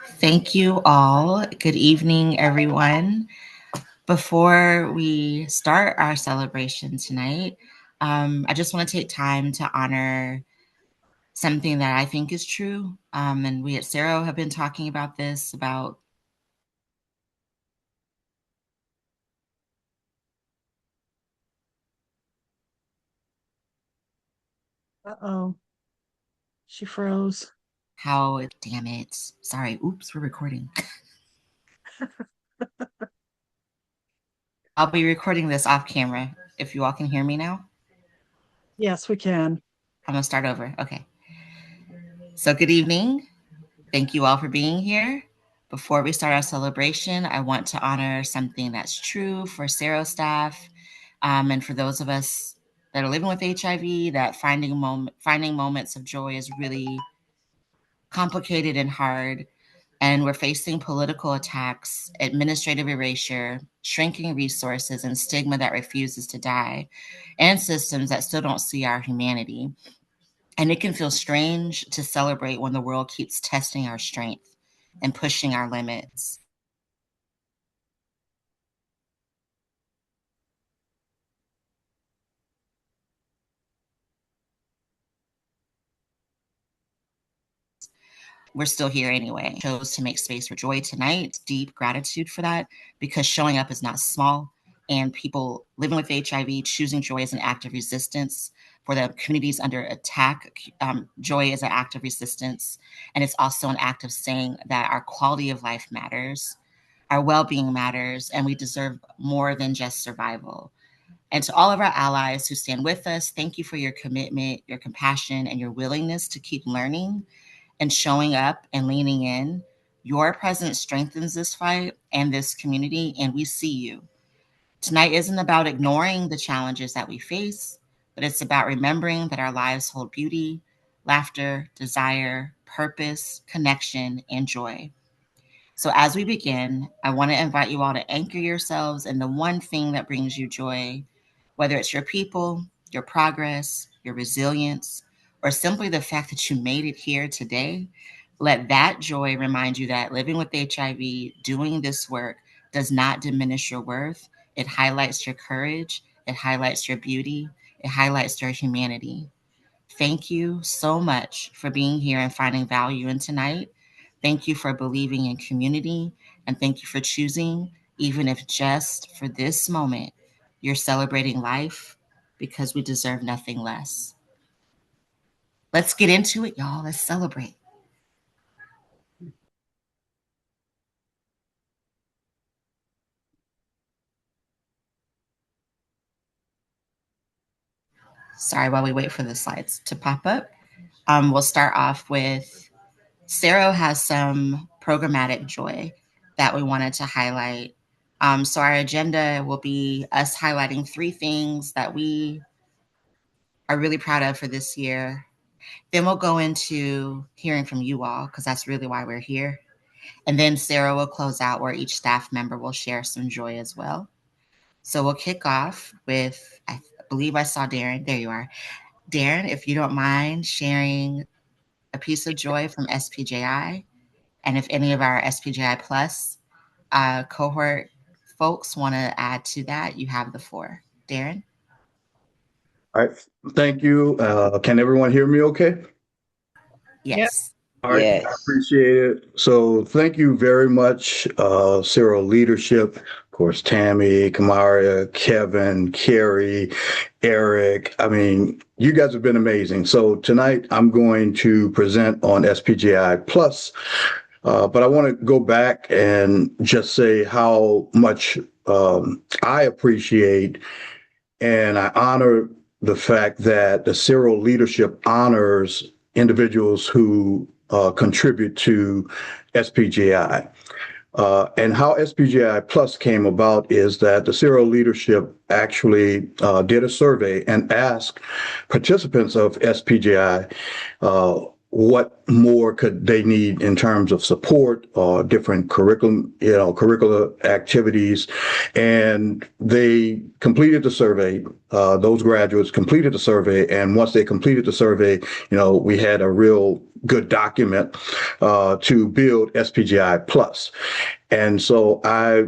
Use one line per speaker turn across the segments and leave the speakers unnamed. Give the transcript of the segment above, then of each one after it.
Thank you all. Good evening, everyone. Before we start our celebration tonight, I just want to take time to honor something that I think is true. And we at Sero have been talking about this about
Uh-oh, she froze.
how, damn it. Sorry, oops, we're recording. I'll be recording this off camera if you all can hear me now.
Yes, we can.
I'm going to start over. Okay. So, good evening. Thank you all for being here. Before we start our celebration, I want to honor something that's true for Sero staff, and for those of us that are living with HIV. That finding moments of joy is really complicated and hard. And we're facing political attacks, administrative erasure, shrinking resources, and stigma that refuses to die, and systems that still don't see our humanity. And it can feel strange to celebrate when the world keeps testing our strength and pushing our limits. We're still here anyway. Chose to make space for joy tonight. Deep gratitude for that, because showing up is not small. And people living with HIV choosing joy as an act of resistance. For the communities under attack, joy is an act of resistance. And it's also an act of saying that our quality of life matters, our well being matters, and we deserve more than just survival. And to all of our allies who stand with us, thank you for your commitment, your compassion, and your willingness to keep learning and showing up and leaning in. Your presence strengthens this fight and this community, and we see you. Tonight isn't about ignoring the challenges that we face, but it's about remembering that our lives hold beauty, laughter, desire, purpose, connection, and joy. So, as we begin, I want to invite you all to anchor yourselves in the one thing that brings you joy, whether it's your people, your progress, your resilience, or simply the fact that you made it here today. Let that joy remind you that living with HIV, doing this work, does not diminish your worth. It highlights your courage, it highlights your beauty, it highlights your humanity. Thank you so much for being here and finding value in tonight. Thank you for believing in community. And thank you for choosing, even if just for this moment, you're celebrating life, because we deserve nothing less. Let's get into it, y'all. Let's celebrate. Sorry while we wait for the slides to pop up. We'll start off with Sero has some programmatic joy that we wanted to highlight. So our agenda will be us highlighting three things that we are really proud of for this year. Then we'll go into hearing from you all, because that's really why we're here. And then Sarah will close out where each staff member will share some joy as well. So we'll kick off with, I believe I saw Darren. There you are. Darren, if you don't mind sharing a piece of joy from SPJI, and if any of our SPJI Plus cohort folks want to add to that, you have the floor. Darren?
All right. Thank you. Can everyone hear me okay?
Yep.
Yes.
All right. I
Yes.
appreciate it. So thank you very much, Sero leadership. Of course, Tammy, Kamaria, Kevin, Carrie, Eric. I mean, you guys have been amazing. So tonight I'm going to present on SPGI Plus, but I want to go back and just say how much I appreciate and I honor the fact that the Sero leadership honors individuals who contribute to SPGI. And how SPGI Plus came about is that the Sero leadership actually did a survey and asked participants of SPGI what more could they need in terms of support or different curricular activities. And they completed the survey. Those graduates completed the survey. And once they completed the survey, we had a real good document to build SPGI Plus. And so I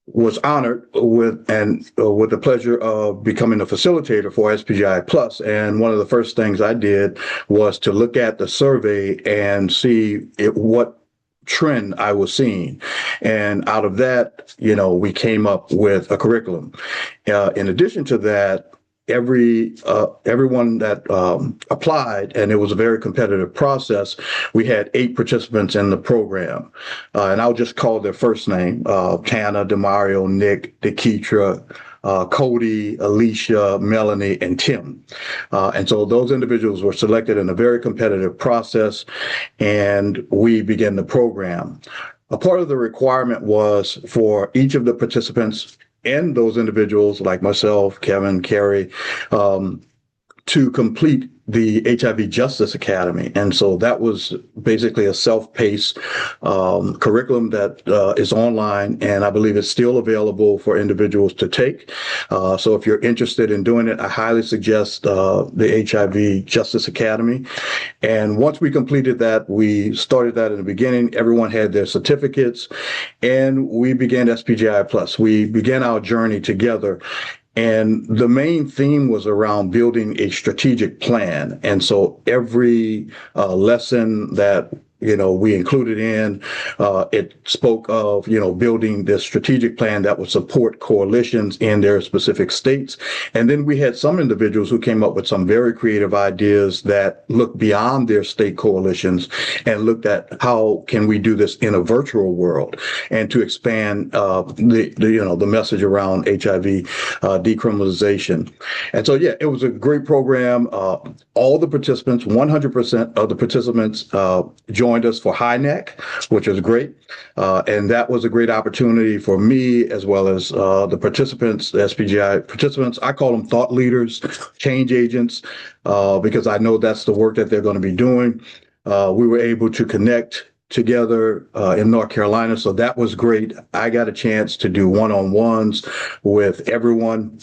was honored with the pleasure of becoming a facilitator for SPGI Plus. And one of the first things I did was to look at the survey and see what trend I was seeing. And out of that, we came up with a curriculum. In addition to that, everyone that applied, and it was a very competitive process. We had 8 participants in the program, and I'll just call their first name: Tana, Demario, Nick, Deketra, Cody, Alicia, Melanie, and Tim. And so those individuals were selected in a very competitive process, and we began the program. A part of the requirement was for each of the participants and those individuals like myself, Kevin, Carrie, to complete the HIV Justice Academy. And so that was basically a self-paced curriculum that is online, and I believe it's still available for individuals to take. So if you're interested in doing it, I highly suggest the HIV Justice Academy. And once we completed that, we started that in the beginning. Everyone had their certificates, and we began SPGI Plus. We began our journey together. And the main theme was around building a strategic plan. And so every lesson that we included in, it spoke of, building this strategic plan that would support coalitions in their specific states. And then we had some individuals who came up with some very creative ideas that looked beyond their state coalitions and looked at how can we do this in a virtual world and to expand the message around HIV decriminalization. And so, yeah, it was a great program. All the participants, 100% of the participants joined us for High Neck, which was great. And that was a great opportunity for me as well as the participants, the SPGI participants. I call them thought leaders, change agents, because I know that's the work that they're going to be doing. We were able to connect together in North Carolina. So that was great. I got a chance to do one-on-ones with everyone.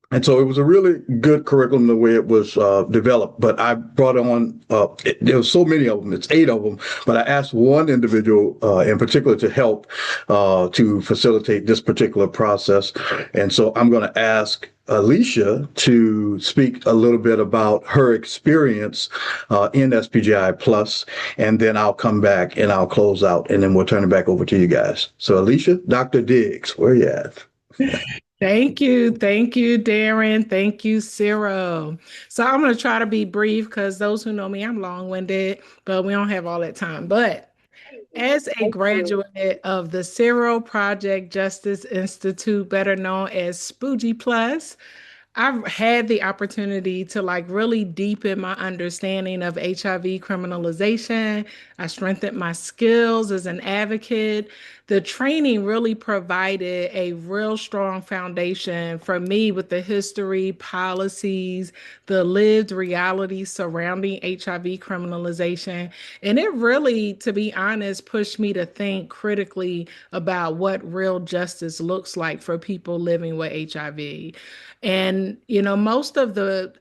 And so it was a really good curriculum the way it was developed. But I brought on, there were so many of them, it's 8 of them, but I asked one individual in particular to help to facilitate this particular process. And so I'm going to ask Alicia to speak a little bit about her experience in SPGI Plus, and then I'll come back and I'll close out, and then we'll turn it back over to you guys. So Alicia, Dr. Diggs, where you at?
Thank you. Thank you, Darren. Thank you, Sero. So I'm going to try to be brief because those who know me, I'm long-winded, but we don't have all that time. But as a graduate of the Sero Project Justice Institute, better known as SPUGI Plus, I've had the opportunity to really deepen my understanding of HIV criminalization. I strengthened my skills as an advocate. The training really provided a real strong foundation for me with the history, policies, the lived reality surrounding HIV criminalization. And it really, to be honest, pushed me to think critically about what real justice looks like for people living with HIV. And,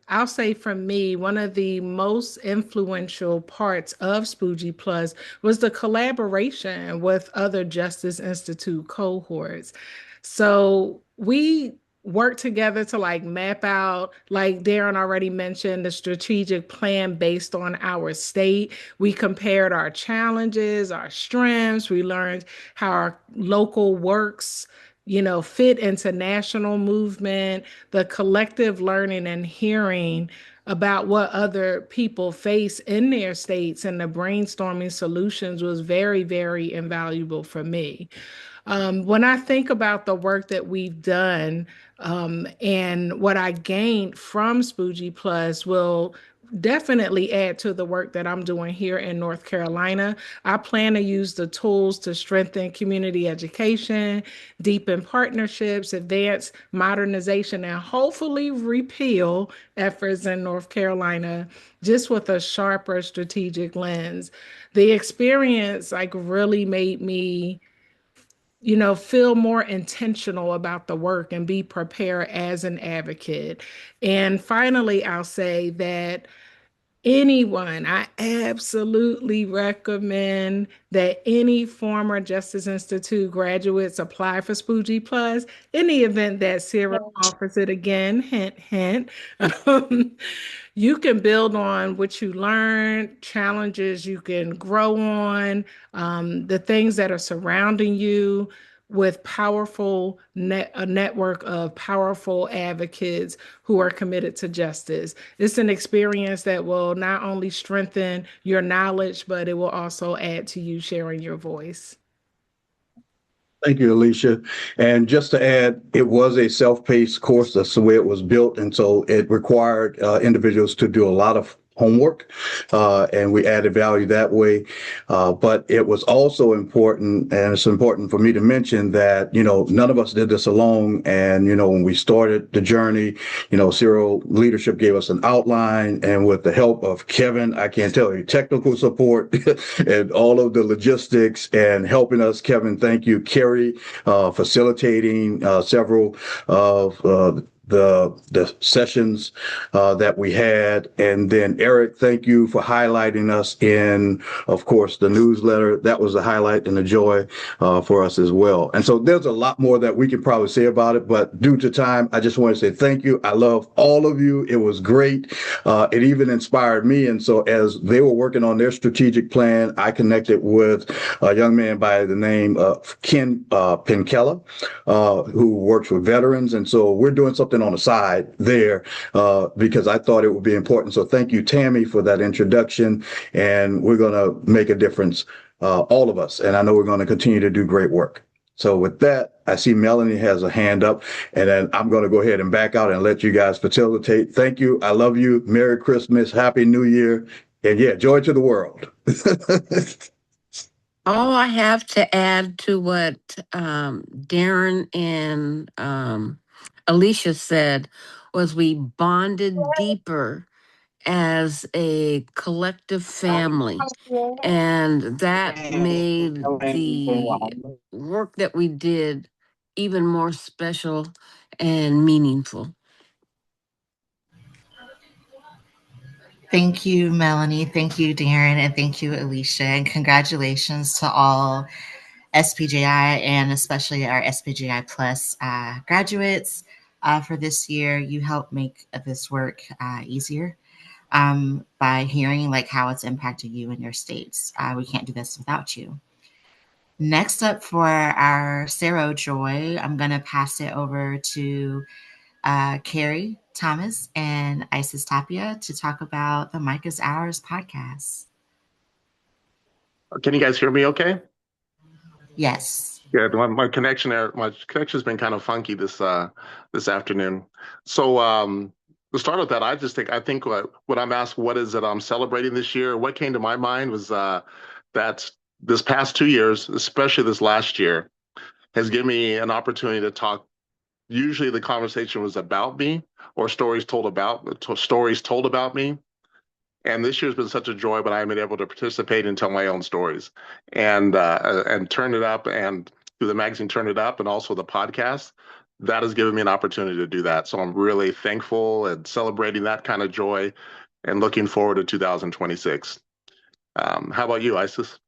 I'll say for me, one of the most influential parts of SPUGI Plus was the collaboration with other Justice Institute cohorts. So we work together to map out, like Darren already mentioned, the strategic plan based on our state. We compared our challenges, our strengths. We learned how our local works fit into national movement, the collective learning and hearing about what other people face in their states, and the brainstorming solutions was very, very invaluable for me. When I think about the work that we've done and what I gained from SPUGI Plus will definitely add to the work that I'm doing here in North Carolina. I plan to use the tools to strengthen community education, deepen partnerships, advance modernization, and hopefully repeal efforts in North Carolina just with a sharper strategic lens. The experience really made me feel more intentional about the work and be prepared as an advocate. And finally, I'll say that anyone, I absolutely recommend that any former Justice Institute graduates apply for Spoogie Plus in the event that Sero offers it again. Hint, hint. Um, you can build on what you learned, challenges you can grow on, the things that are surrounding you with a network of powerful advocates who are committed to justice. It's an experience that will not only strengthen your knowledge, but it will also add to you sharing your voice.
Thank you, Alicia. And just to add, it was a self-paced course. That's the way it was built. And so it required individuals to do a lot of homework, and we added value that way. But it was also important, and it's important for me to mention that, none of us did this alone. And, when we started the journey, Sero leadership gave us an outline, and with the help of Kevin, I can't tell you, technical support and all of the logistics and helping us, Kevin, thank you, Carrie, facilitating several of the sessions that we had. And then Eric, thank you for highlighting us in, of course, the newsletter. That was a highlight and a joy for us as well. And so there's a lot more that we can probably say about it, but due to time, I just want to say thank you. I love all of you. It was great. It even inspired me. And so as they were working on their strategic plan, I connected with a young man by the name of Ken Pinkella, who works with veterans. And so we're doing something on the side there because I thought it would be important. So thank you, Tammy, for that introduction. And we're going to make a difference, all of us. And I know we're going to continue to do great work. So with that, I see Melanie has a hand up, and then I'm going to go ahead and back out and let you guys facilitate. Thank you. I love you. Merry Christmas. Happy New Year. And yeah, joy to the world.
All I have to add to what Darren and Alicia said was we bonded deeper as a collective family. And that made the work that we did even more special and meaningful.
Thank you, Melanie. Thank you, Darren. And thank you, Alicia. And congratulations to all SPJI and especially our SPJI Plus graduates for this year. You helped make this work easier by hearing how it's impacted you and your states. We can't do this without you. Next up for our Sero Joy, I'm going to pass it over to Carrie Thomas and Isis Tapia to talk about the Mic is Ours podcast.
Can you guys hear me okay?
Yes.
Good. My connection's been kind of funky this afternoon. So to start with that, I think what I'm asked, what is it I'm celebrating this year? What came to my mind was that this past 2 years, especially this last year, has given me an opportunity to talk. Usually the conversation was about me or stories told about me. And this year's been such a joy, but I've been able to participate and tell my own stories and turn it up, and through the magazine, Turn It Up, and also the podcast. That has given me an opportunity to do that. So I'm really thankful and celebrating that kind of joy and looking forward to 2026. How about you, Isis?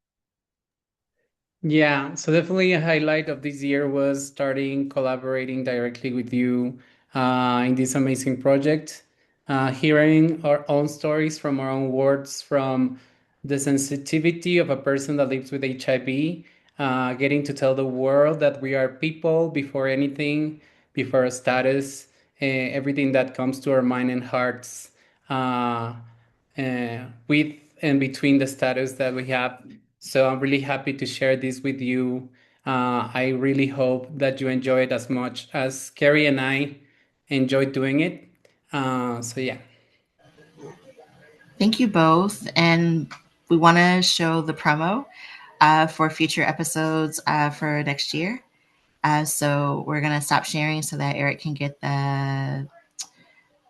Yeah, so definitely a highlight of this year was starting collaborating directly with you in this amazing project, hearing our own stories from our own words, from the sensitivity of a person that lives with HIV, getting to tell the world that we are people before anything, before a status, everything that comes to our mind and hearts with and between the status that we have. So I'm really happy to share this with you. I really hope that you enjoy it as much as Carrie and I enjoyed doing it. So yeah.
Thank you both. And we want to show the promo for future episodes for next year. So we're going to stop sharing so that Eric can get the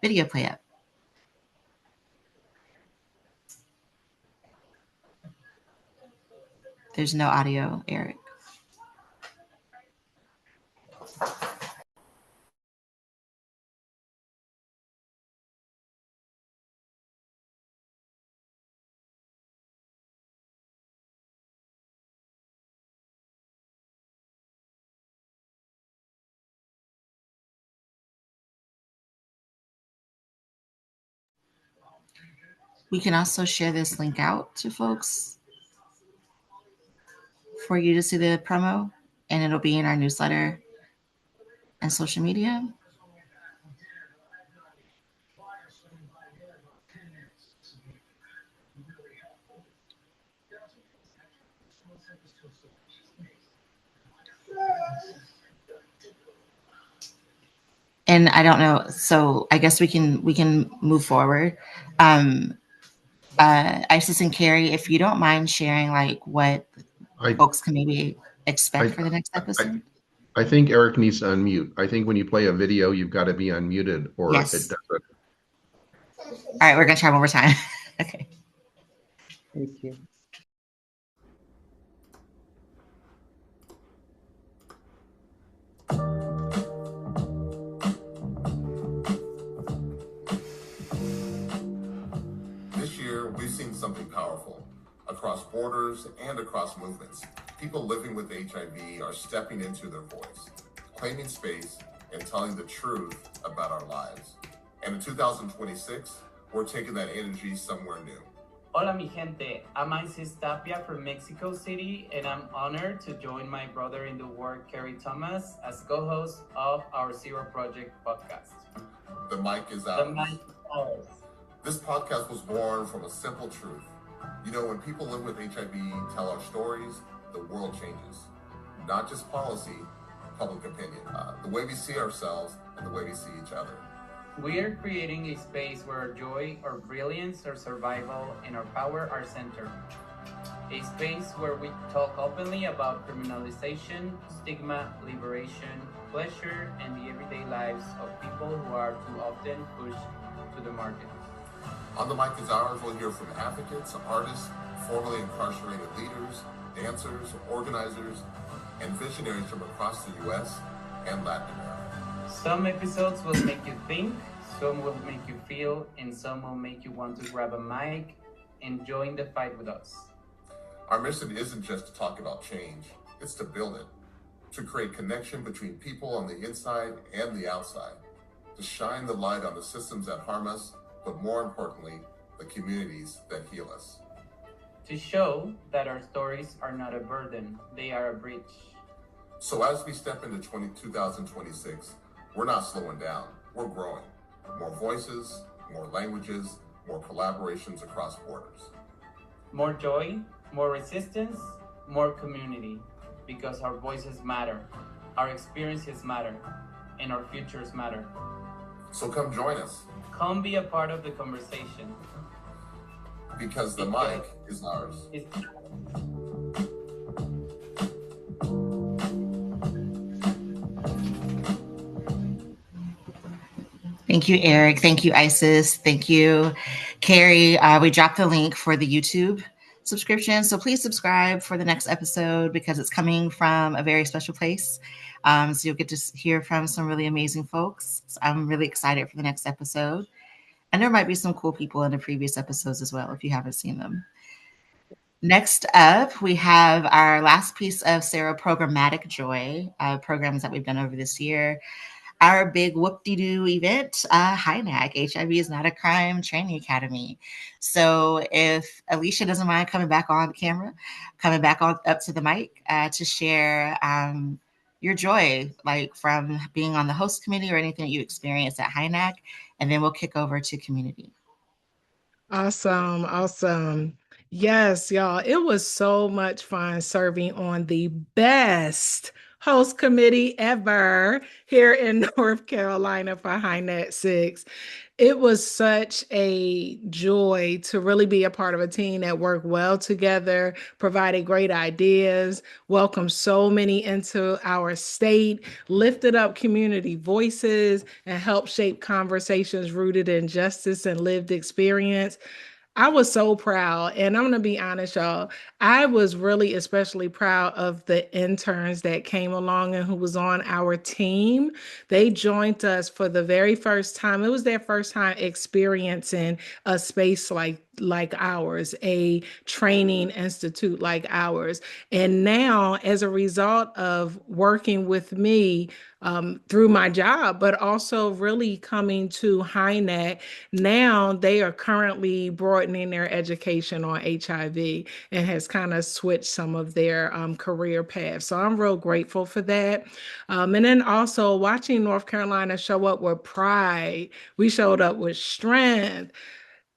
video play up. There's no audio, Eric. We can also share this link out to folks for you to see the promo, and it'll be in our newsletter and social media. And I don't know, so I guess we can move forward. Isis and Carrie, if you don't mind sharing like what folks can maybe expect for the next episode.
I think Eric needs to unmute. I think when you play a video, you've got to be unmuted or
Yes.
it doesn't.
All right, we're gonna try one more time. Okay.
Thank you.
This year, we've seen something powerful. Across borders and across movements, people living with HIV are stepping into their voice, claiming space, and telling the truth about our lives. And in 2026, we're taking that energy somewhere new.
Hola mi gente, I'm Isis Tapia from Mexico City, and I'm honored to join my brother in the word, Kerry Thomas, as co-host of our Sero Project podcast.
The mic is ours.
The mic is ours.
This podcast was born from a simple truth. You know, when people live with HIV tell our stories, the world changes. Not just policy, public opinion. The way we see ourselves and the way we see each other.
We are creating a space where our joy, our brilliance, our survival, and our power are centered. A space where we talk openly about criminalization, stigma, liberation, pleasure, and the everyday lives of people who are too often pushed to the margins.
On the mic is ours, we'll hear from advocates, artists, formerly incarcerated leaders, dancers, organizers, and visionaries from across the U.S. and Latin America.
Some episodes will make you think, some will make you feel, and some will make you want to grab a mic and join the fight with us.
Our mission isn't just to talk about change, it's to build it, to create connection between people on the inside and the outside, to shine the light on the systems that harm us, but more importantly, the communities that heal us.
To show that our stories are not a burden, they are a bridge.
So as we step into 2026, we're not slowing down, we're growing. More voices, more languages, more collaborations across borders.
More joy, more resistance, more community, because our voices matter, our experiences matter, and our futures matter.
So come join us.
Come be a part of the conversation.
Because the mic is ours.
Thank you, Eric. Thank you, Isis. Thank you, Carrie. We dropped the link for the YouTube subscription, so please subscribe for the next episode because it's coming from a very special place. So you'll get to hear from some really amazing folks. So I'm really excited for the next episode. And there might be some cool people in the previous episodes as well if you haven't seen them. Next up, we have our last piece of Sero Programmatic Joy programs that we've done over this year. Our big whoop-de-doo event, HINAC, HIV is Not a Crime Training Academy. So if Alicia doesn't mind coming back on camera, coming back on up to the mic to share your joy, like from being on the host committee or anything that you experienced at HINAC, and then we'll kick over to community.
Awesome. Awesome. Yes, y'all. It was so much fun serving on the best host committee ever here in North Carolina for HiNet 6. It was such a joy to really be a part of a team that worked well together, provided great ideas, welcomed so many into our state, lifted up community voices, and helped shape conversations rooted in justice and lived experience. I was so proud. And I'm going to be honest, y'all. I was really especially proud of the interns that came along and who was on our team. They joined us for the very first time. It was their first time experiencing a space like like ours, a training institute like ours. And now, as a result of working with me through my job, but also really coming to HiNet, now they are currently broadening their education on HIV and has kind of switched some of their career paths. So I'm real grateful for that. And then also watching North Carolina show up with pride, we showed up with strength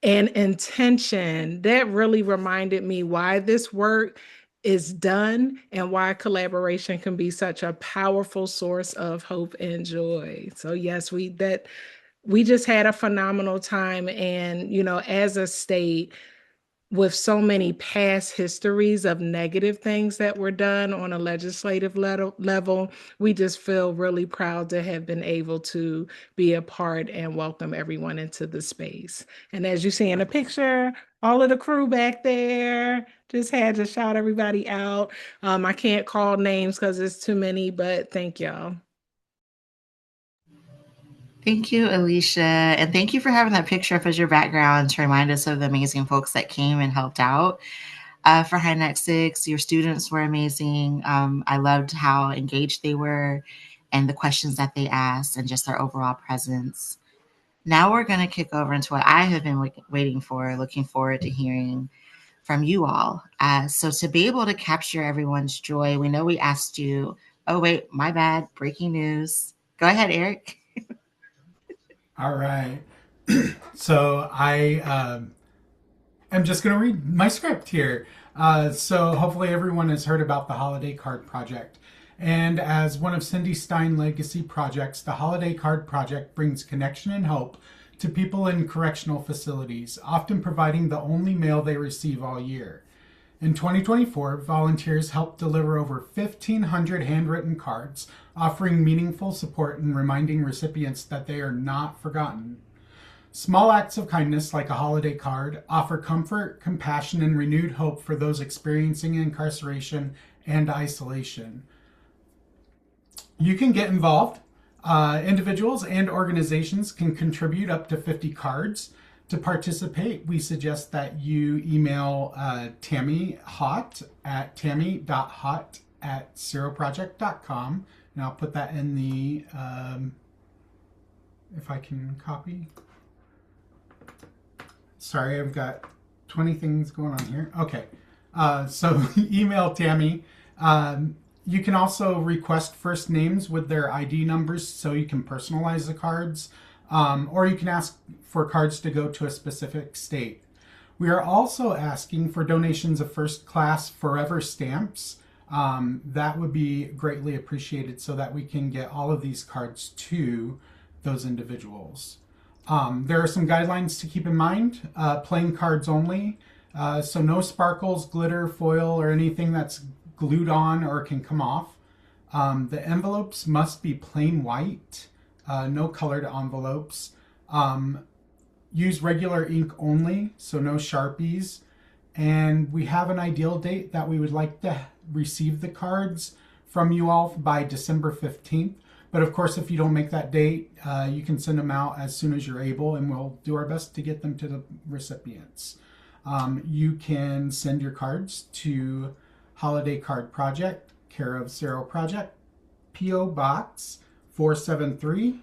and intention. That really reminded me why this work is done and why collaboration can be such a powerful source of hope and joy. So yes, we just had a phenomenal time. And as a state, with so many past histories of negative things that were done on a legislative level, we just feel really proud to have been able to be a part and welcome everyone into the space. And as you see in the picture, all of the crew back there, just had to shout everybody out. I can't call names because it's too many, but thank y'all.
Thank you, Alicia. And thank you for having that picture up as your background to remind us of the amazing folks that came and helped out for HiNet 6. Your students were amazing. I loved how engaged they were and the questions that they asked and just their overall presence. Now we're going to kick over into what I have been waiting for, looking forward to hearing from you all. So to be able to capture everyone's joy, we know we asked you, oh, wait, my bad, breaking news. Go ahead, Eric.
All right. So I am just going to read my script here. So hopefully everyone has heard about the Holiday Card Project. And as one of Cindy Stein legacy projects, the Holiday Card Project brings connection and hope to people in correctional facilities, often providing the only mail they receive all year. In 2024, volunteers helped deliver over 1,500 handwritten cards, offering meaningful support and reminding recipients that they are not forgotten. Small acts of kindness, like a holiday card, offer comfort, compassion, and renewed hope for those experiencing incarceration and isolation. You can get involved. Individuals and organizations can contribute up to 50 cards. To participate, we suggest that you email Tammy Hott at tammy.hott@seroproject.com. And I'll put that in the, if I can copy. Sorry, I've got 20 things going on here. Okay, so email Tammy. You can also request first names with their ID numbers so you can personalize the cards, or you can ask for cards to go to a specific state. We are also asking for donations of first class forever stamps. That would be greatly appreciated so that we can get all of these cards to those individuals. There are some guidelines to keep in mind. Plain cards only, so no sparkles, glitter, foil, or anything that's glued on or can come off. The envelopes must be plain white, no colored envelopes. Use regular ink only, so no Sharpies. And we have an ideal date that we would like to receive the cards from you all by December 15th. But of course, if you don't make that date, you can send them out as soon as you're able, and we'll do our best to get them to the recipients. You can send your cards to Holiday Card Project, care of Sero Project, P.O. Box 473,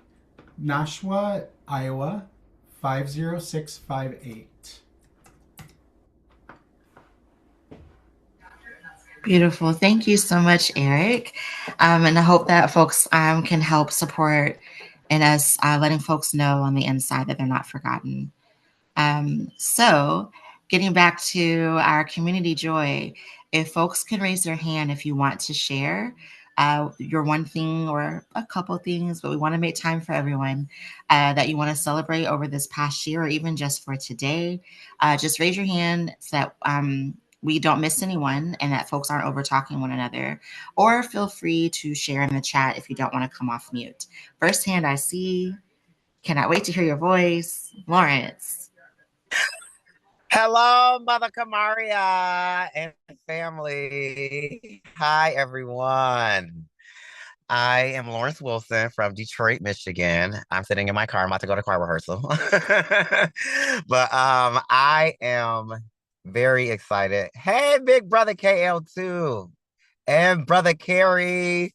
Nashua, Iowa 50658.
Beautiful. Thank you so much, Eric. And I hope that folks can help support in us letting folks know on the inside that they're not forgotten. So getting back to our community joy, if folks can raise their hand if you want to share your one thing or a couple things, but we want to make time for everyone that you want to celebrate over this past year or even just for today. Just raise your hand so that we don't miss anyone and that folks aren't over talking one another. Or feel free to share in the chat if you don't want to come off mute. First hand I see. Cannot wait to hear your voice. Lawrence.
Hello, Mother Kamaria and family. Hi, everyone. I am Lawrence Wilson from Detroit, Michigan. I'm sitting in my car. I'm about to go to choir rehearsal. But I am very excited. Hey, big brother KL2 and brother Carrie.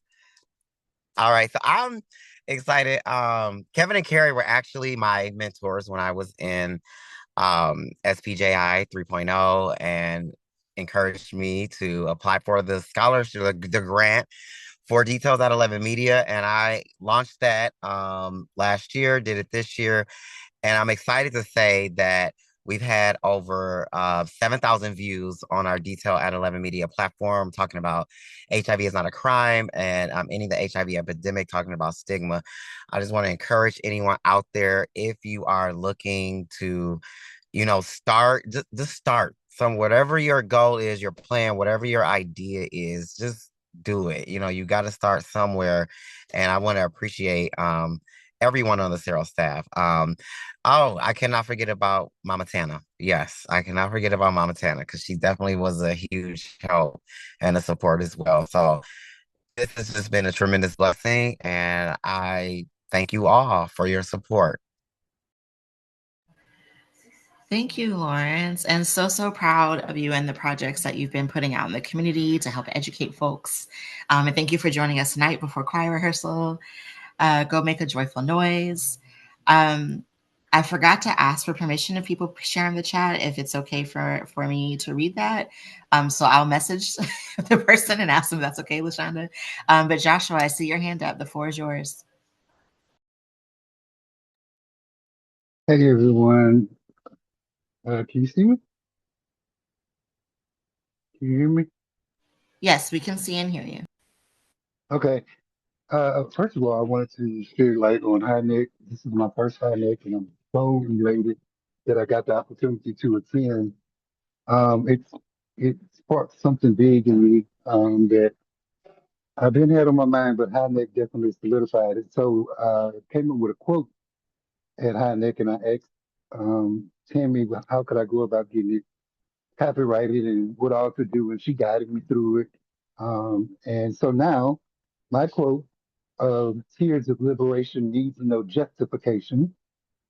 All right, so I'm excited. Kevin and Carrie were actually my mentors when I was in SPJI 3.0 and encouraged me to apply for the scholarship, the grant for Details at 11 Media. And I launched that last year, did it this year. And I'm excited to say that we've had over 7,000 views on our Detail at 11 Media platform talking about HIV is not a crime and ending the HIV epidemic, talking about stigma. I just want to encourage anyone out there, if you are looking to, start, just start. From whatever your goal is, your plan, whatever your idea is, just do it. You got to start somewhere. And I want to appreciate everyone on the Sero staff. Oh, I cannot forget about Mama Tana. Yes, I cannot forget about Mama Tana because she definitely was a huge help and a support as well. So this has just been a tremendous blessing, and I thank you all for your support.
Thank you, Lawrence. And so proud of you and the projects that you've been putting out in the community to help educate folks. And thank you for joining us tonight before choir rehearsal. Go make a joyful noise. I forgot to ask for permission if people share in the chat, if it's okay for me to read that. So I'll message the person and ask them if that's okay, LaShonda. But Joshua, I see your hand up. The floor is yours.
Hey everyone, can you see me? Can you hear me?
Yes, we can see and hear you.
Okay. First of all, I wanted to share light on High Neck. This is my first High Neck, and I'm so elated that I got the opportunity to attend. It sparked something big in me that I've been had on my mind, but High Neck definitely solidified it. So I came up with a quote at High Neck, and I asked Tammy, well, how could I go about getting it copyrighted and what all to do, and she guided me through it. And so now, my quote, "Tears of liberation needs no justification,"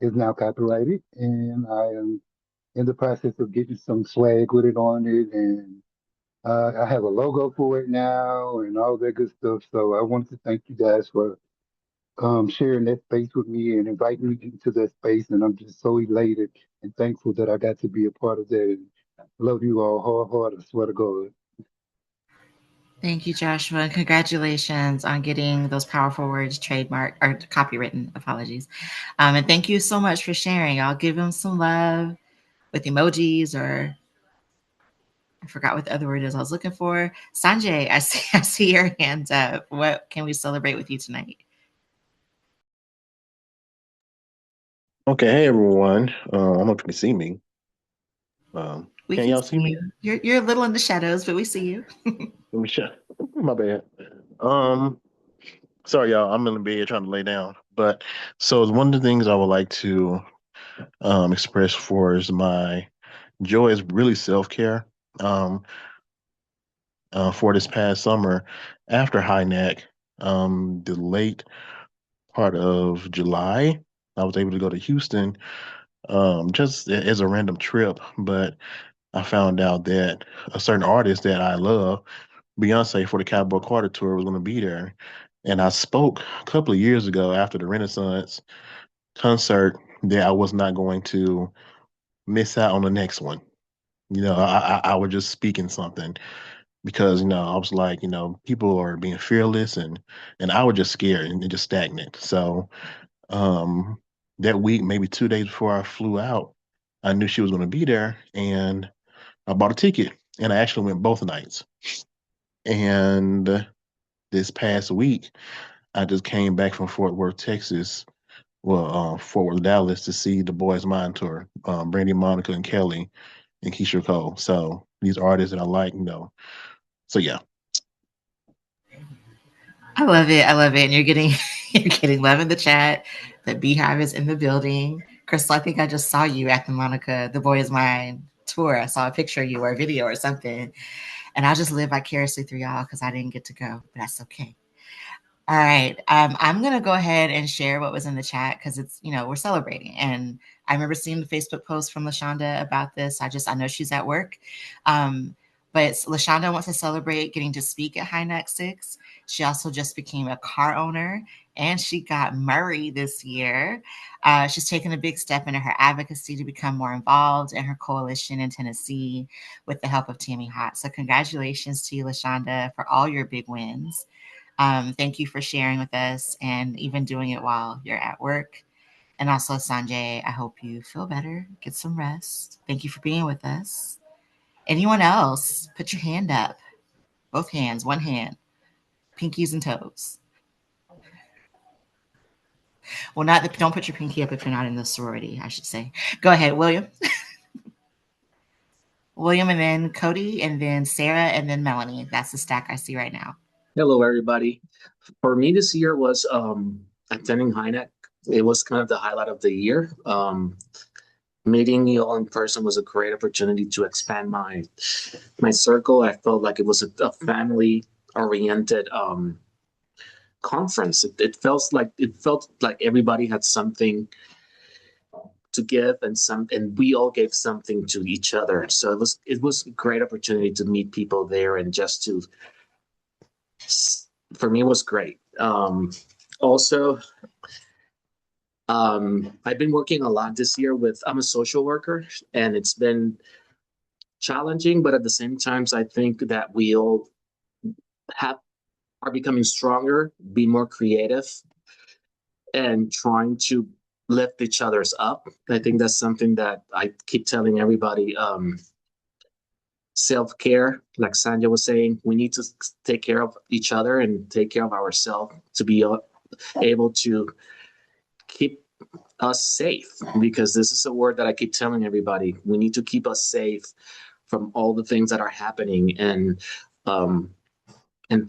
is now copyrighted, and I am in the process of getting some swag with it on it, and I have a logo for it now, and all that good stuff. So I wanted to thank you guys for sharing that space with me and inviting me into that space, and I'm just so elated and thankful that I got to be a part of that. And love you all hard, hard. I swear to God.
Thank you, Joshua, and congratulations on getting those powerful words trademarked or copywritten. Apologies. And thank you so much for sharing. I'll give him some love with emojis, or I forgot what the other word is I was looking for. Sanjay, I see your hand up. What can we celebrate with you tonight?
Okay, hey everyone. I don't know if you can see me.
We
Can
can
y'all
see
see me?
you. You're a little in the shadows, but we see you.
Let me check. My bad. Sorry y'all. I'm in the bed trying to lay down. But so one of the things I would like to express for is my joy is really self-care. Um, for this past summer, after High Neck, the late part of July, I was able to go to Houston, just as a random trip. But I found out that a certain artist that I love, Beyonce, for the Cowboy Carter tour, was going to be there. And I spoke a couple of years ago after the Renaissance concert that I was not going to miss out on the next one. I was just speaking something because I was like, people are being fearless, and I was just scared and just stagnant. So um, that week, maybe 2 days before I flew out, I knew she was going to be there, and I bought a ticket, and I actually went both nights. And this past week, I just came back from Fort Worth, Texas, well, Fort Worth, Dallas, to see the Boys Mind tour, Brandy, Monica, and Kelly, and Keisha Cole. So these artists that I like, So yeah.
I love it. I love it. And you're getting you're getting love in the chat. The Beehive is in the building. Crystal, I think I just saw you at the Monica, The Boy Is Mine tour. I saw a picture of you or a video or something. And I'll just live vicariously through y'all because I didn't get to go, but that's okay. All right. I'm going to go ahead and share what was in the chat because it's, we're celebrating. And I remember seeing the Facebook post from LaShonda about this. I know she's at work. But LaShonda wants to celebrate getting to speak at High Neck 6. She also just became a car owner and she got Murray this year. She's taken a big step into her advocacy to become more involved in her coalition in Tennessee with the help of Tammy Hott. So congratulations to you, LaShonda, for all your big wins. Thank you for sharing with us and even doing it while you're at work. And also, Sanjay, I hope you feel better, get some rest. Thank you for being with us. Anyone else, put your hand up. Both hands, one hand, pinkies and toes. Well, don't put your pinky up if you're not in the sorority, I should say. Go ahead, William. William, and then Cody, and then Sarah, and then Melanie. That's the stack I see right now.
Hello, everybody. For me, this year was attending HiNet. It was kind of the highlight of the year. Meeting you all in person was a great opportunity to expand my circle. I felt like it was a family oriented conference. It felt like everybody had something to give, and we all gave something to each other. So it was a great opportunity to meet people there, and just to, for me, it was great. Also, I've been working a lot this year I'm a social worker, and it's been challenging, but at the same time, I think that we all are becoming stronger, be more creative, and trying to lift each other's up. I think that's something that I keep telling everybody. Self-care, like Sanja was saying, we need to take care of each other and take care of ourselves to be able to keep us safe, because this is a word that I keep telling everybody. We need to keep us safe from all the things that are happening. And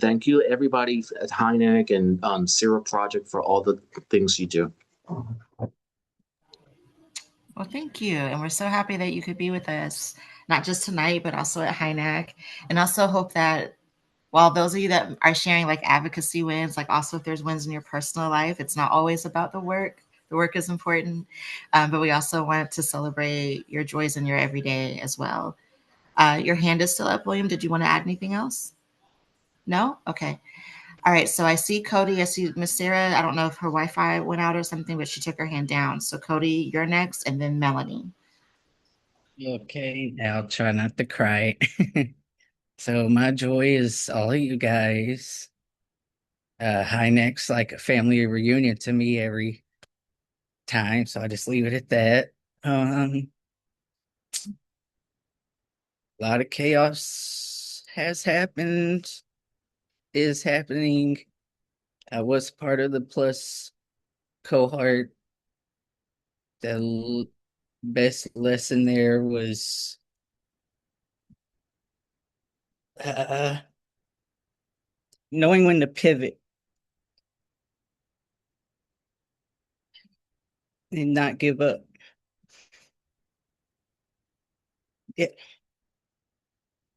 thank you everybody at HiNEC and Sero Project for all the things you do.
Well, thank you. And we're so happy that you could be with us, not just tonight, but also at HiNEC. And also hope that while those of you that are sharing like advocacy wins, like also if there's wins in your personal life, it's not always about the work. The work is important, but we also want to celebrate your joys in your everyday as well. Your hand is still up, William. Did you want to add anything else? No? Okay. All right. So I see Cody. I see Miss Sarah. I don't know if her Wi-Fi went out or something, but she took her hand down. So Cody, you're next, and then Melanie.
Okay, I'll try not to cry. So my joy is all of you guys. High Neck's like a family reunion to me every time, so I just leave it at that. A lot of chaos has happened, is happening. I was part of the Plus cohort. The best lesson there was knowing when to pivot and not give up. Yeah.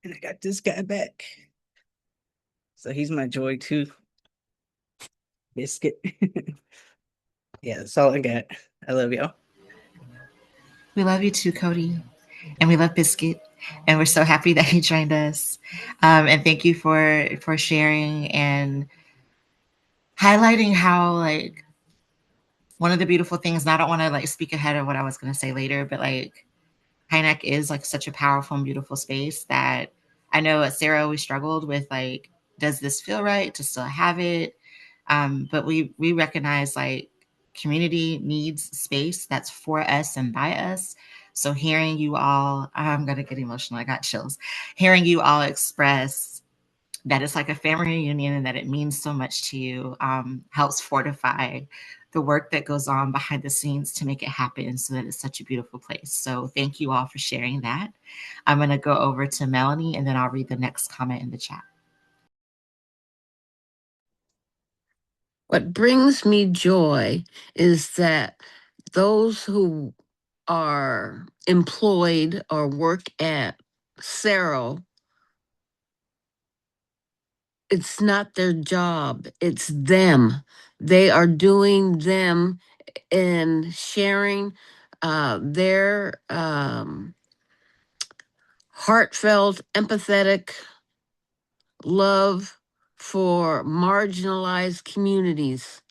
And I got this guy back. So he's my joy too. Biscuit. Yeah, that's all I got. I love y'all.
We love you too, Cody. And we love Biscuit. And we're so happy that he joined us. And thank you for sharing and highlighting how like one of the beautiful things, and I don't want to like speak ahead of what I was going to say later, but like HiNEC is like such a powerful and beautiful space that I know at Sero we struggled with like, does this feel right to still have it? But we recognize like community needs space that's for us and by us. So hearing you all, I'm gonna get emotional. I got chills. Hearing you all express that it's like a family reunion and that it means so much to you helps fortify the work that goes on behind the scenes to make it happen so that it's such a beautiful place. So thank you all for sharing that. I'm going to go over to Melanie and then I'll read the next comment in the chat.
What brings me joy is that those who are employed or work at Sero it's not their job, it's them. They are doing them and sharing their heartfelt, empathetic love for marginalized communities.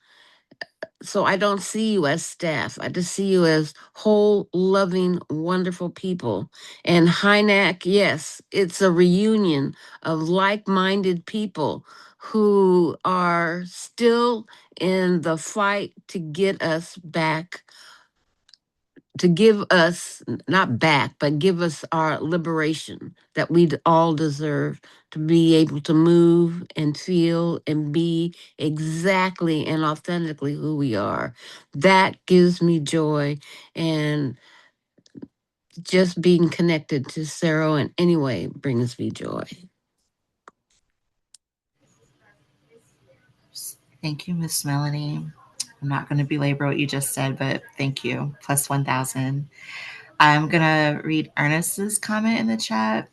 So I don't see you as staff. I just see you as whole, loving, wonderful people. And HINAC, yes, it's a reunion of like-minded people who are still in the fight to get us back, to give us, not back, but give us our liberation that we all deserve, to be able to move and feel and be exactly and authentically who we are. That gives me joy. And just being connected to Sero in any way brings me joy.
Thank you, Miss Melanie. I'm not going to belabor what you just said, but thank you. Plus 1,000. I'm going to read Ernest's comment in the chat,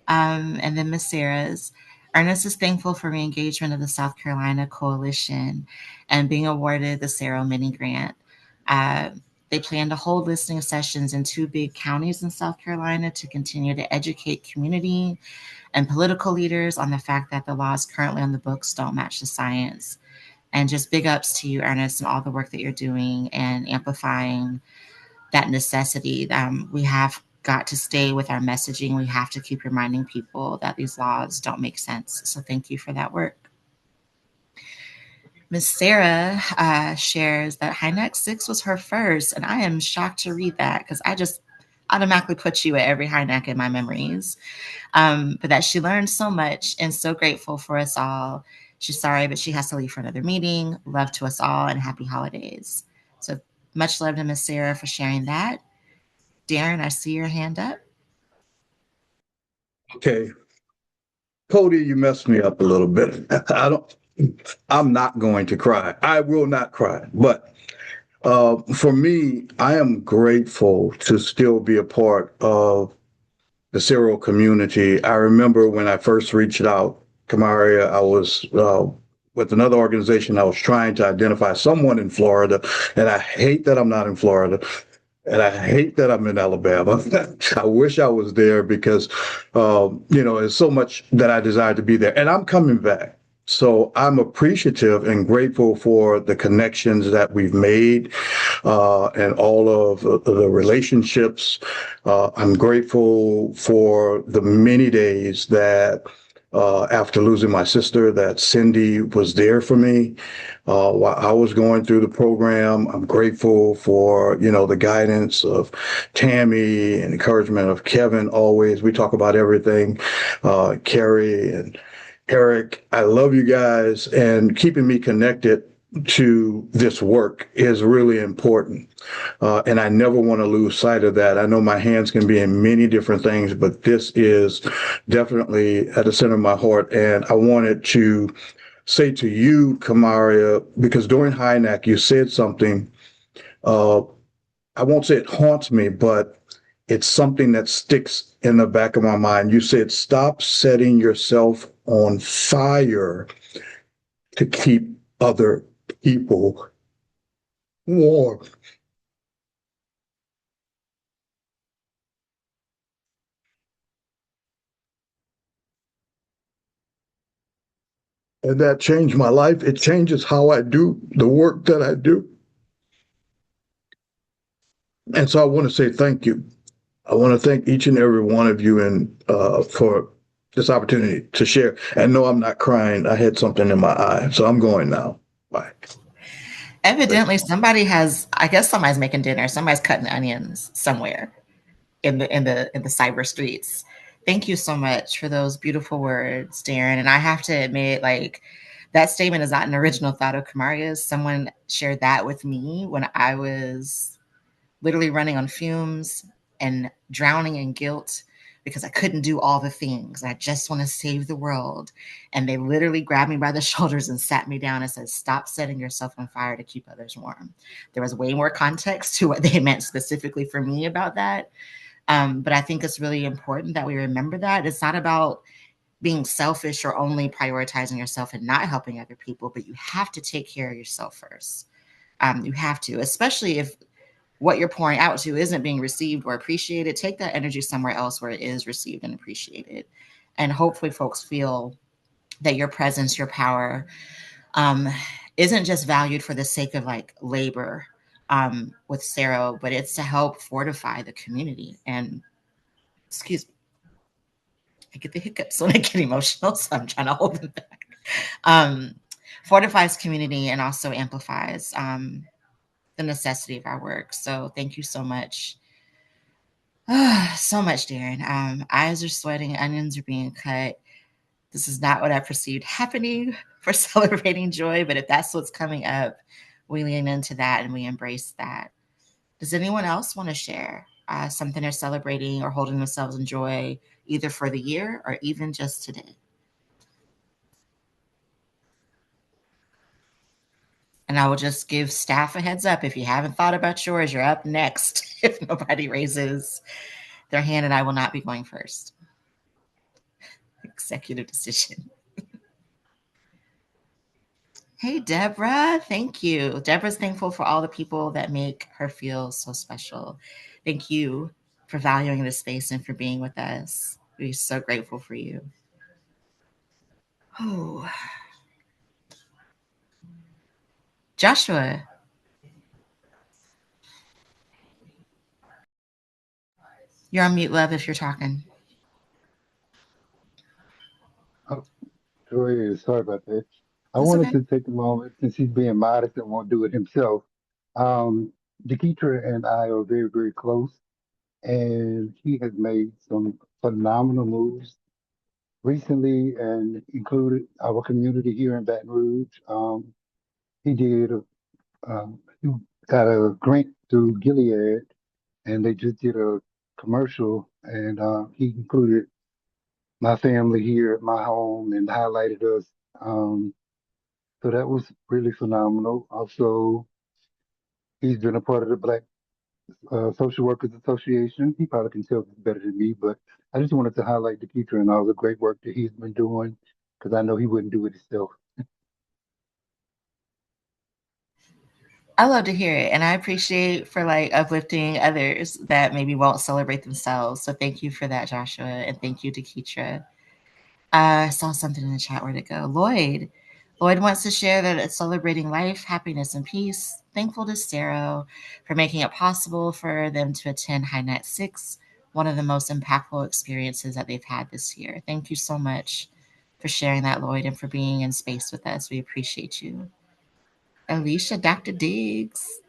and then Miss Sarah's. Ernest is thankful for re-engagement of the South Carolina Coalition and being awarded the Sero Mini Grant. They plan to hold listening sessions in 2 big counties in South Carolina to continue to educate community and political leaders on the fact that the laws currently on the books don't match the science. And just big ups to you, Ernest, and all the work that you're doing and amplifying that necessity. We have got to stay with our messaging. We have to keep reminding people that these laws don't make sense. So thank you for that work. Miss Sarah shares that HINEX 6 was her first, and I am shocked to read that because I just automatically put you at every HINEC in my memories. But that she learned so much and so grateful for us all. She's sorry, but she has to leave for another meeting. Love to us all and happy holidays. So much love to Miss Sarah for sharing that. Darren, I see your hand up.
Okay. Cody, you messed me up a little bit. I'm not going to cry. I will not cry. But for me, I am grateful to still be a part of the Sero community. I remember when I first reached out, Kamaria, I was with another organization. I was trying to identify someone in Florida, and I hate that I'm not in Florida. And I hate that I'm in Alabama. I wish I was there because, there's so much that I desire to be there. And I'm coming back. So I'm appreciative and grateful for the connections that we've made and all of the relationships. I'm grateful for the many days that after losing my sister, that Cindy was there for me while I was going through the program. I'm grateful for, the guidance of Tammy and encouragement of Kevin always. We talk about everything. Carrie and Eric, I love you guys, and keeping me connected to this work is really important. And I never want to lose sight of that. I know my hands can be in many different things, but this is definitely at the center of my heart. And I wanted to say to you, Kamaria, because during HINAC, you said something, I won't say it haunts me, but it's something that sticks in the back of my mind. You said, stop setting yourself on fire to keep other people warm. And that changed my life. It changes how I do the work that I do. And so I want to say thank you. I want to thank each and every one of you for this opportunity to share. And no, I'm not crying. I had something in my eye. So I'm going now. Bye.
Evidently, I guess somebody's making dinner. Somebody's cutting onions somewhere in the cyber streets. Thank you so much for those beautiful words, Darren. And I have to admit, that statement is not an original thought of Kamaria's. Someone shared that with me when I was literally running on fumes and drowning in guilt because I couldn't do all the things. I just want to save the world. And they literally grabbed me by the shoulders and sat me down and said, stop setting yourself on fire to keep others warm. There was way more context to what they meant specifically for me about that. But I think it's really important that we remember that. It's not about being selfish or only prioritizing yourself and not helping other people, but you have to take care of yourself first. You have to, especially if what you're pouring out to isn't being received or appreciated. Take that energy somewhere else where it is received and appreciated. And hopefully folks feel that your presence, your power, isn't just valued for the sake of like labor with Sero, but it's to help fortify the community. And excuse me, I get the hiccups when I get emotional, so I'm trying to hold them back. Fortifies community and also amplifies the necessity of our work. So thank you so much. So much, Darren. Eyes are sweating, onions are being cut. This is not what I perceived happening for celebrating joy, but if that's what's coming up, we lean into that and we embrace that. Does anyone else want to share something they're celebrating or holding themselves in joy, either for the year or even just today? And I will just give staff a heads up. If you haven't thought about yours, you're up next if nobody raises their hand, and I will not be going first. Executive decision. Hey, Deborah. Thank you. Deborah's thankful for all the people that make her feel so special. Thank you for valuing this space and for being with us. We're so grateful for you. Oh, Joshua. You're on mute, love, if you're talking.
Oh, Joy, sorry about that. I
That's
wanted
okay.
to take a moment, since he's being modest and won't do it himself. Um, Deketra and I are very, very close, and he has made some phenomenal moves recently and included our community here in Baton Rouge. He did, he got a grant through Gilead, and they just did a commercial, and he included my family here at my home and highlighted us. Um, so that was really phenomenal. Also, he's been a part of the Black Social Workers Association. He probably can tell this better than me, but I just wanted to highlight Deketra and all the great work that he's been doing because I know he wouldn't do it himself.
I love to hear it. And I appreciate for like uplifting others that maybe won't celebrate themselves. So thank you for that, Joshua. And thank you, Deketra. I saw something in the chat. Where'd it go? Lloyd. Lloyd wants to share that it's celebrating life, happiness, and peace. Thankful to Sero for making it possible for them to attend High Net 6, one of the most impactful experiences that they've had this year. Thank you so much for sharing that, Lloyd, and for being in space with us. We appreciate you. Alicia, Dr. Diggs.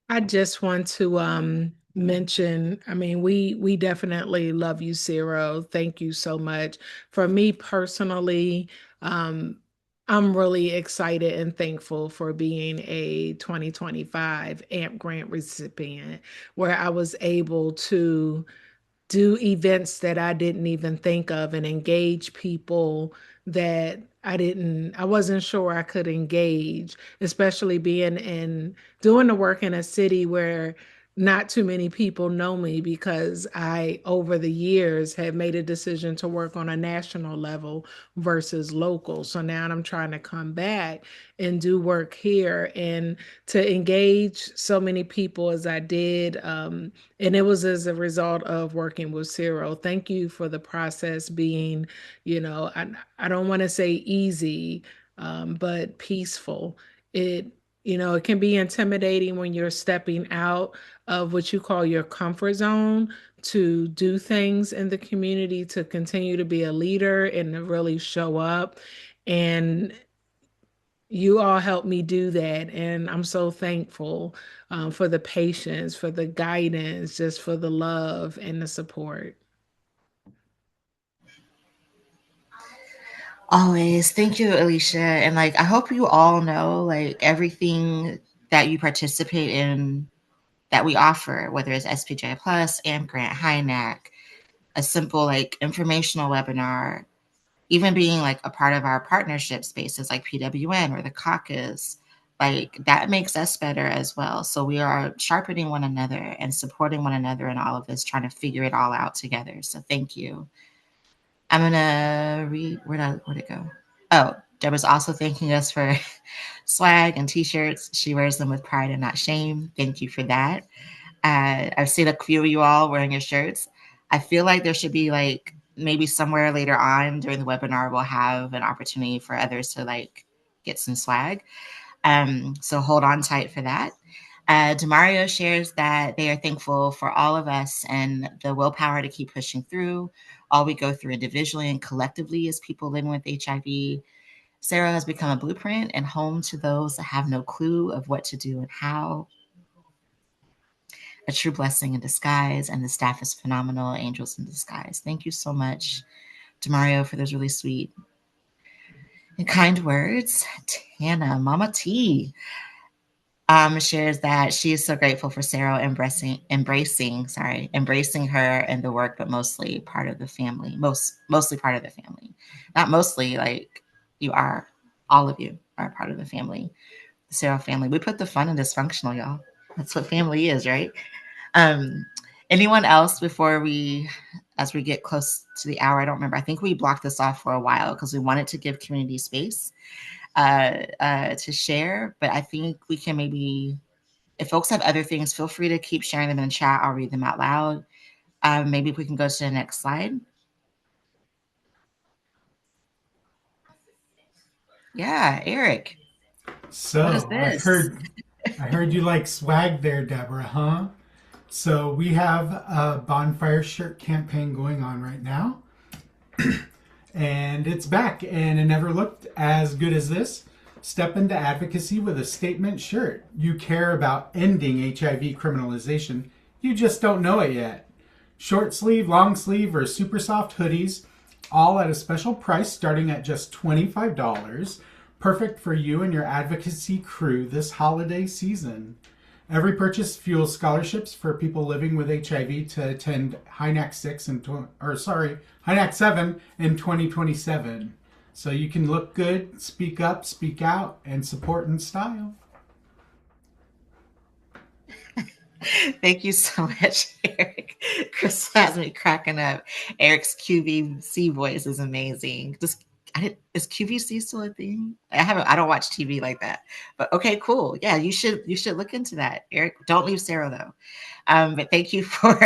I just want to mention, I mean, we definitely love you, Sero. Thank you so much. For me personally, I'm really excited and thankful for being a 2025 AMP grant recipient, where I was able to do events that I didn't even think of and engage people that I wasn't sure I could engage, especially being in doing the work in a city where not too many people know me because I, over the years, have made a decision to work on a national level versus local. So now I'm trying to come back and do work here and to engage so many people as I did. And it was as a result of working with Sero. Thank you for the process being, I don't want to say easy, but peaceful. It can be intimidating when you're stepping out of what you call your comfort zone to do things in the community, to continue to be a leader and to really show up. And you all helped me do that. And I'm so thankful for the patience, for the guidance, just for the love and the support.
Always. Thank you, Alicia. And like, I hope you all know, like, everything that you participate in that we offer, whether it's SPJ Plus, AMP Grant, HiNAC, a simple like informational webinar, even being like a part of our partnership spaces like PWN or the caucus, like that makes us better as well. So we are sharpening one another and supporting one another in all of this, trying to figure it all out together. So thank you. I'm gonna read where'd it go? Oh, Deborah's also thanking us for swag and t-shirts. She wears them with pride and not shame. Thank you for that. I've seen a few of you all wearing your shirts. I feel like there should be like maybe somewhere later on during the webinar we'll have an opportunity for others to like get some swag. So hold on tight for that. Demario shares that they are thankful for all of us and the willpower to keep pushing through all we go through individually and collectively as people living with HIV. Sero has become a blueprint and home to those that have no clue of what to do and how. A true blessing in disguise, and the staff is phenomenal. Angels in disguise. Thank you so much, Demario, for those really sweet and kind words. Tana, Mama T, shares that she is so grateful for Sarah embracing her and the work, but mostly part of the family. Mostly part of the family, not mostly. Like you are, all of you are part of the family, the Sarah family. We put the fun in dysfunctional, y'all. That's what family is, right? Um, Anyone else before as we get close to the hour? I don't remember. I think we blocked this off for a while because we wanted to give community space to share. But I think we can maybe, if folks have other things, feel free to keep sharing them in the chat. I'll read them out loud. Maybe if we can go to the next slide. Yeah, Eric.
So
what is this?
I heard you like swag there, Deborah, huh? So we have a bonfire shirt campaign going on right now. And it's back, and it never looked as good as this. Step into advocacy with a statement shirt. You care about ending HIV criminalization. You just don't know it yet. Short sleeve, long sleeve, or super soft hoodies, all at a special price starting at just $25. Perfect for you and your advocacy crew this holiday season. Every purchase fuels scholarships for people living with HIV to attend HINAC 7 in 2027. So you can look good, speak up, speak out, and support in style.
Thank you so much, Eric. Chris has me cracking up. Eric's QVC voice is amazing. Is QVC still a thing? I don't watch TV like that. But okay, cool. Yeah, you should look into that. Eric, don't leave Sarah though. But thank you for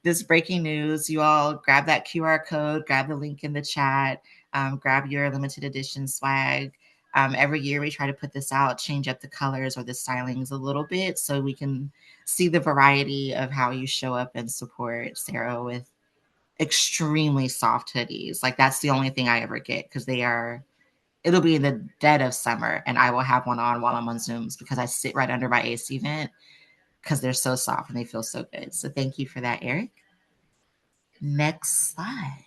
this breaking news. You all grab that QR code, grab the link in the chat, grab your limited edition swag. Every year we try to put this out, change up the colors or the stylings a little bit so we can see the variety of how you show up and support Sarah with extremely soft hoodies. Like that's the only thing I ever get because it'll be in the dead of summer and I will have one on while I'm on Zooms because I sit right under my AC vent because they're so soft and they feel so good. So thank you for that, Eric. Next slide.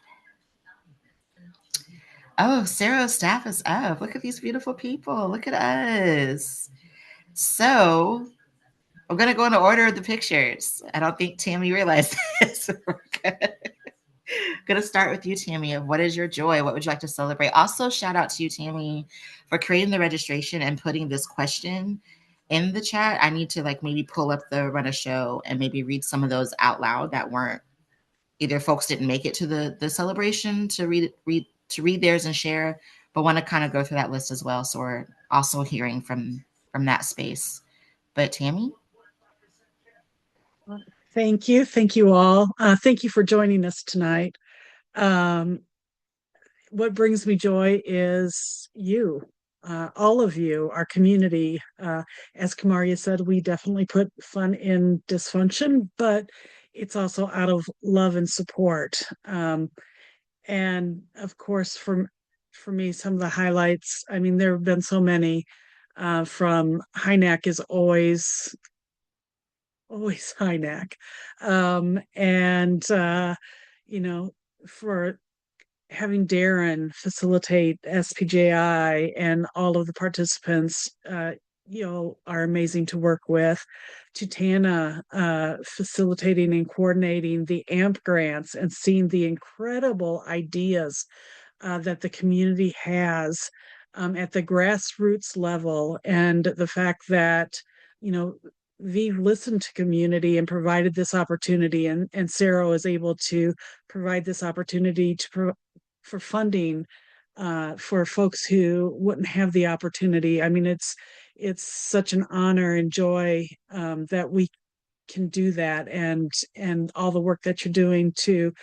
Oh, Sarah's staff is up. Look at these beautiful people. Look at us. So I'm going to go in the order of the pictures. I don't think Tammy realized this. We're going to start with you, Tammy. What is your joy? What would you like to celebrate? Also, shout out to you, Tammy, for creating the registration and putting this question in the chat. I need to maybe pull up the run a show and maybe read some of those out loud that weren't either folks didn't make it to the celebration to read theirs and share, but want to kind of go through that list as well. So we're also hearing from that space. But Tammy?
Thank you. Thank you all. Thank you for joining us tonight. What brings me joy is you, all of you, our community. As Kamaria said, we definitely put fun in dysfunction, but it's also out of love and support. And of course, for me, some of the highlights, I mean, there have been so many. From HINAC is always HINAC. And for having Darren facilitate SPJI and all of the participants, are amazing to work with. To Tana, facilitating and coordinating the AMP grants and seeing the incredible ideas that the community has at the grassroots level, and the fact that we've listened to community and provided this opportunity, and Sero is able to provide this opportunity for funding for folks who wouldn't have the opportunity. I mean, it's such an honor and joy that we can do that, and all the work that you're doing to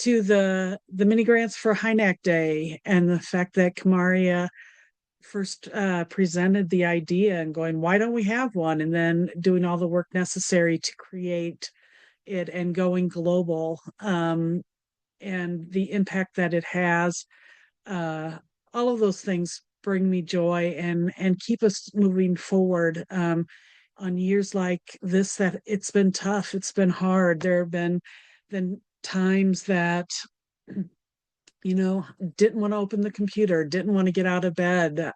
the mini grants for HINAC Day, and the fact that Kamaria first presented the idea and going, why don't we have one? And then doing all the work necessary to create it and going global, and the impact that it has. Uh, all of those things bring me joy and keep us moving forward. On years like this, that it's been tough, it's been hard. There have been times that didn't want to open the computer, didn't want to get out of bed.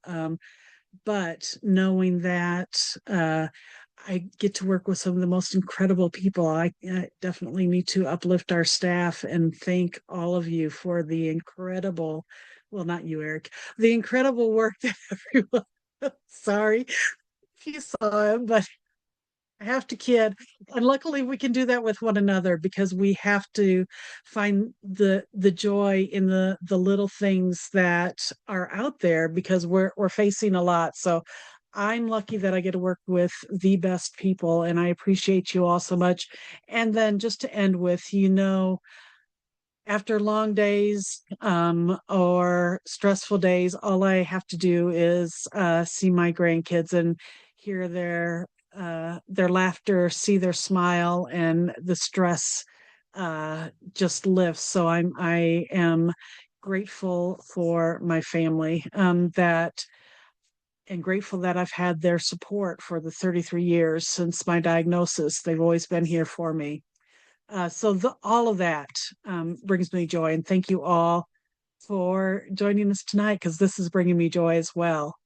But knowing that I get to work with some of the most incredible people, I definitely need to uplift our staff and thank all of you for the incredible, well, not you, Eric, the incredible work that everyone, sorry if you saw him, but I have to kid. And luckily we can do that with one another, because we have to find the joy in the little things that are out there, because we're facing a lot. So I'm lucky that I get to work with the best people, and I appreciate you all so much. And then just to end with, after long days or stressful days, all I have to do is see my grandkids and hear their laughter, see their smile, and the stress just lifts. So I am grateful for my family, that and grateful that I've had their support for the 33 years since my diagnosis. They've always been here for me. All of that brings me joy, and thank you all for joining us tonight, because this is bringing me joy as well.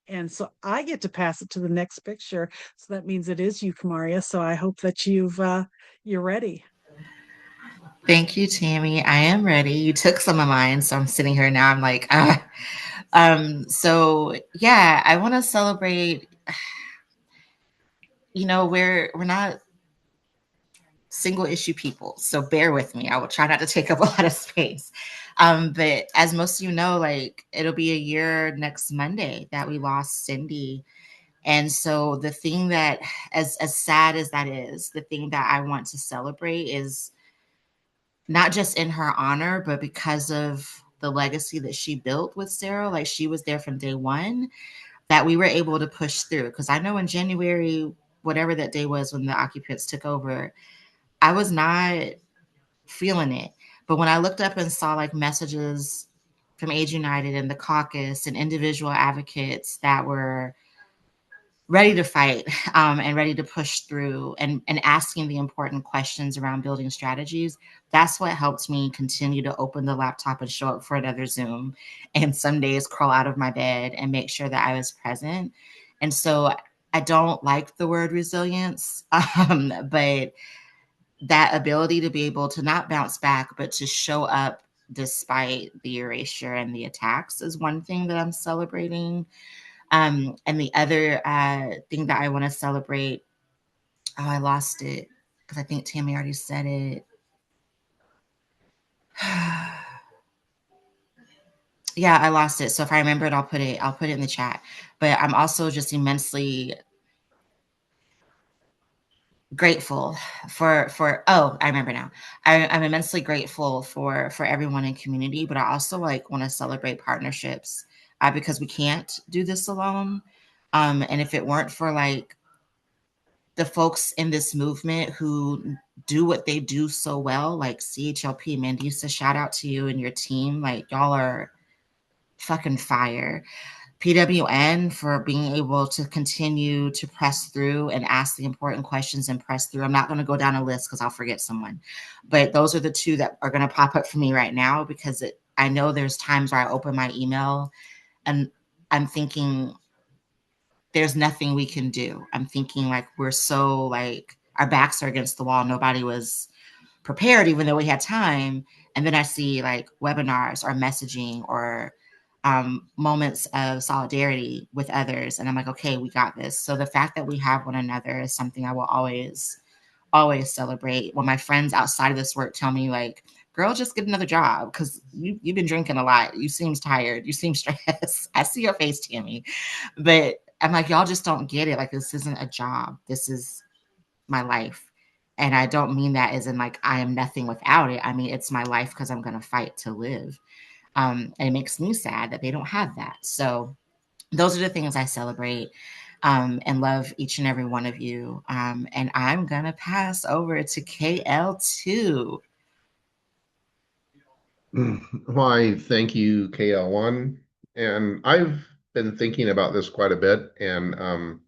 And so I get to pass it to the next picture. So that means it is you, Kamaria. So I hope that you're ready.
Thank you, Tammy. I am ready. You took some of mine, so I'm sitting here now. I'm like, so yeah, I want to celebrate. We're not single issue people, so bear with me. I will try not to take up a lot of space. But as most of you know, like, it'll be a year next Monday that we lost Cindy. And so the thing that, as sad as that is, the thing that I want to celebrate is not just in her honor, but because of the legacy that she built with Sarah. Like, she was there from day one, that we were able to push through. Because I know in January, whatever that day was when the occupants took over, I was not feeling it. But when I looked up and saw like messages from Age United and the caucus and individual advocates that were ready to fight, and ready to push through, and asking the important questions around building strategies, that's what helped me continue to open the laptop and show up for another Zoom, and some days crawl out of my bed and make sure that I was present. And so I don't like the word resilience, but that ability to be able to not bounce back, but to show up despite the erasure and the attacks is one thing that I'm celebrating. And the other thing that I want to celebrate, oh, I lost it because I think Tammy already said it. Yeah, I lost it. So if I remember it, I'll put it in the chat. But I'm also just immensely grateful for oh, I remember now. I'm immensely grateful for everyone in community, but I also like want to celebrate partnerships, because we can't do this alone. And if it weren't for like the folks in this movement who do what they do so well, like CHLP, Mandisa, shout out to you and your team. Like, y'all are fucking fire. PWN for being able to continue to press through and ask the important questions and press through. I'm not going to go down a list because I'll forget someone, but those are the two that are going to pop up for me right now, because I know there's times where I open my email and I'm thinking there's nothing we can do. I'm thinking like we're so like our backs are against the wall. Nobody was prepared, even though we had time. And then I see like webinars or messaging or moments of solidarity with others. And I'm like, okay, we got this. So the fact that we have one another is something I will always celebrate. When my friends outside of this work tell me, like, girl, just get another job because you've been drinking a lot. You seem tired. You seem stressed. I see your face, Tammy. But I'm like, y'all just don't get it. Like, this isn't a job. This is my life. And I don't mean that as in like I am nothing without it. I mean, it's my life because I'm going to fight to live. And it makes me sad that they don't have that. So those are the things I celebrate, and love each and every one of you. And I'm going to pass over to KL2.
Why, thank you, KL1. And I've been thinking about this quite a bit, and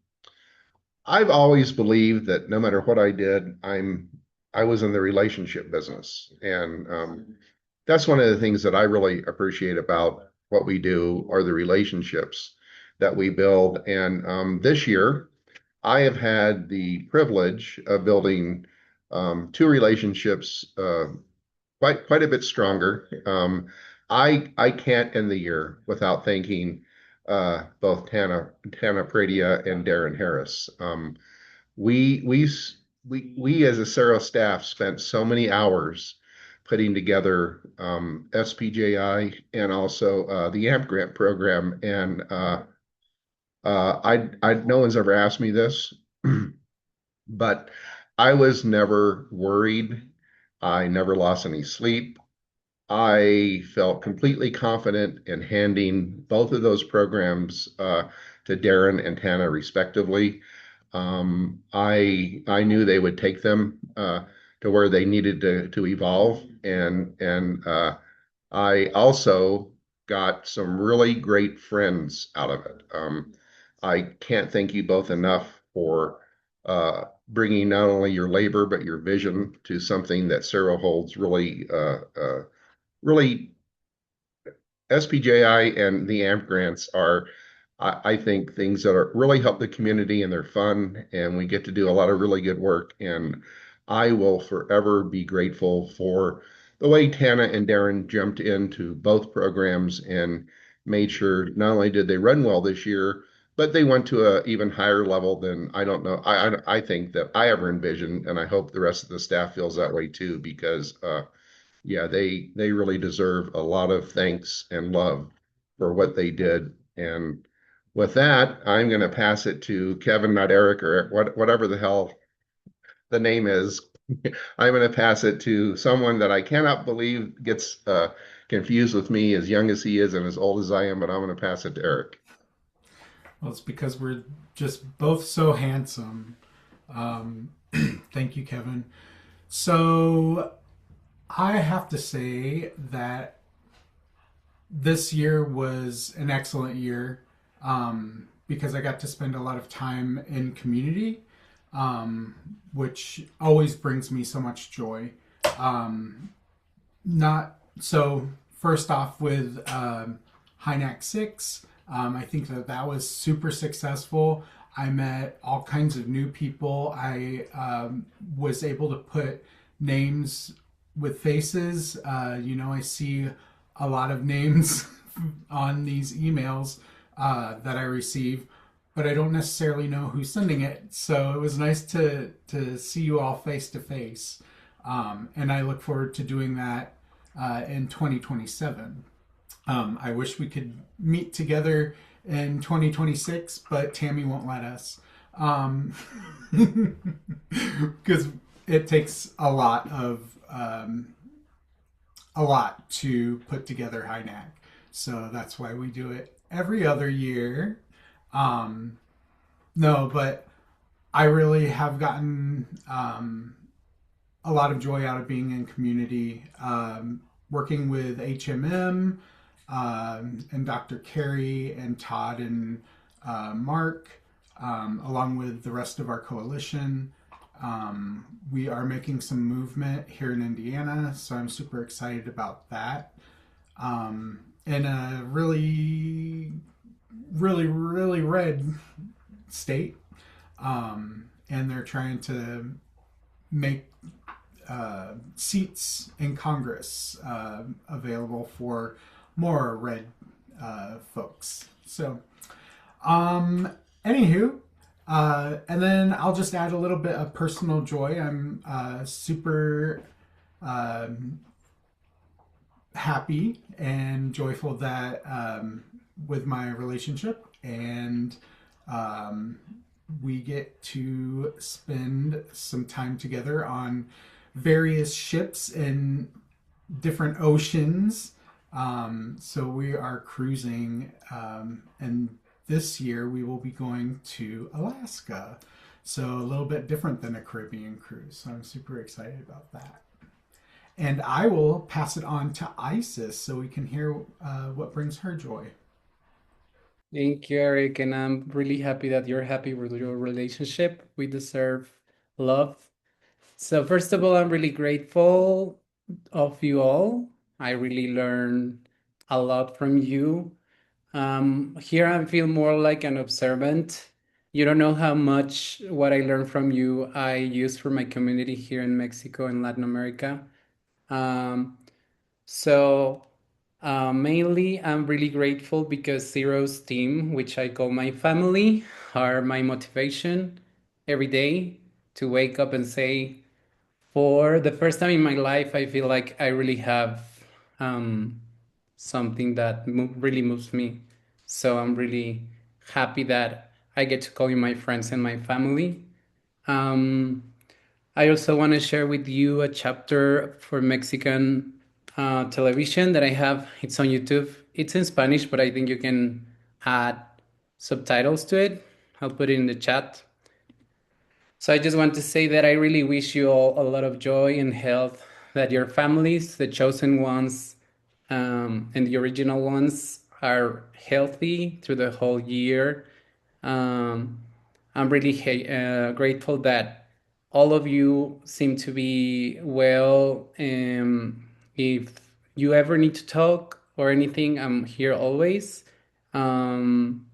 I've always believed that no matter what I did, I was in the relationship business, and that's one of the things that I really appreciate about what we do are the relationships that we build. And this year, I have had the privilege of building two relationships quite a bit stronger. I can't end the year without thanking both Tana Pradia and Darren Harris. We we we as a Sero staff spent so many hours putting together SPJI and also the AMP grant program. And I no one's ever asked me this, but I was never worried. I never lost any sleep. I felt completely confident in handing both of those programs to Darren and Tana respectively. I knew they would take them to where they needed to evolve, and I also got some really great friends out of it. I can't thank you both enough for bringing not only your labor but your vision to something that Sero holds really SPJI and the AMP grants are, I think, things that are really help the community and they're fun, and we get to do a lot of really good work. And I will forever be grateful for the way Tana and Darren jumped into both programs and made sure not only did they run well this year, but they went to a even higher level than I don't know. I think that I ever envisioned, and I hope the rest of the staff feels that way too, because yeah, they really deserve a lot of thanks and love for what they did. And with that, I'm going to pass it to Kevin, not Eric, or whatever the hell the name is. I'm going to pass it to someone that I cannot believe gets confused with me, as young as he is and as old as I am, but I'm going to pass it to Eric.
Well, it's because we're just both so handsome. Thank you, Kevin. So I have to say that this year was an excellent year because I got to spend a lot of time in community, which always brings me so much joy. Not so. First off, with HINAC 6, I think that was super successful. I met all kinds of new people. I was able to put names with faces. I see a lot of names on these emails that I receive, but I don't necessarily know who's sending it. So it was nice to see you all face to face. And I look forward to doing that in 2027. I wish we could meet together in 2026, but Tammy won't let us. Because it takes a lot to put together HINAC. So that's why we do it every other year. No, but I really have gotten a lot of joy out of being in community, working with HMM and Dr. Carey and Todd and Mark, along with the rest of our coalition. We are making some movement here in Indiana, so I'm super excited about that. In a really, really, really red state, and they're trying to make seats in Congress available for more red folks. So, anywho, and then I'll just add a little bit of personal joy. I'm super happy and joyful that with my relationship, and we get to spend some time together on various ships in different oceans. So we are cruising, and this year we will be going to Alaska. So a little bit different than a Caribbean cruise. So I'm super excited about that. And I will pass it on to Isis so we can hear what brings her joy.
Thank you, Eric. And I'm really happy that you're happy with your relationship. We deserve love. So, first of all, I'm really grateful of you all. I really learned a lot from you. Here, I feel more like an observant. You don't know how much what I learned from you I use for my community here in Mexico and Latin America. Um, so mainly, I'm really grateful because Zero's team, which I call my family, are my motivation every day to wake up and say, for the first time in my life, I feel like I really have something that really moves me. So I'm really happy that I get to call you my friends and my family. Um, I also want to share with you a chapter for Mexican television that I have. It's on YouTube. It's in Spanish, but I think you can add subtitles to it. I'll put it in the chat. So I just want to say that I really wish you all a lot of joy and health, that your families, the chosen ones, and the original ones are healthy through the whole year. Um, I'm really grateful that all of you seem to be well. If you ever need to talk or anything, I'm here always. Um,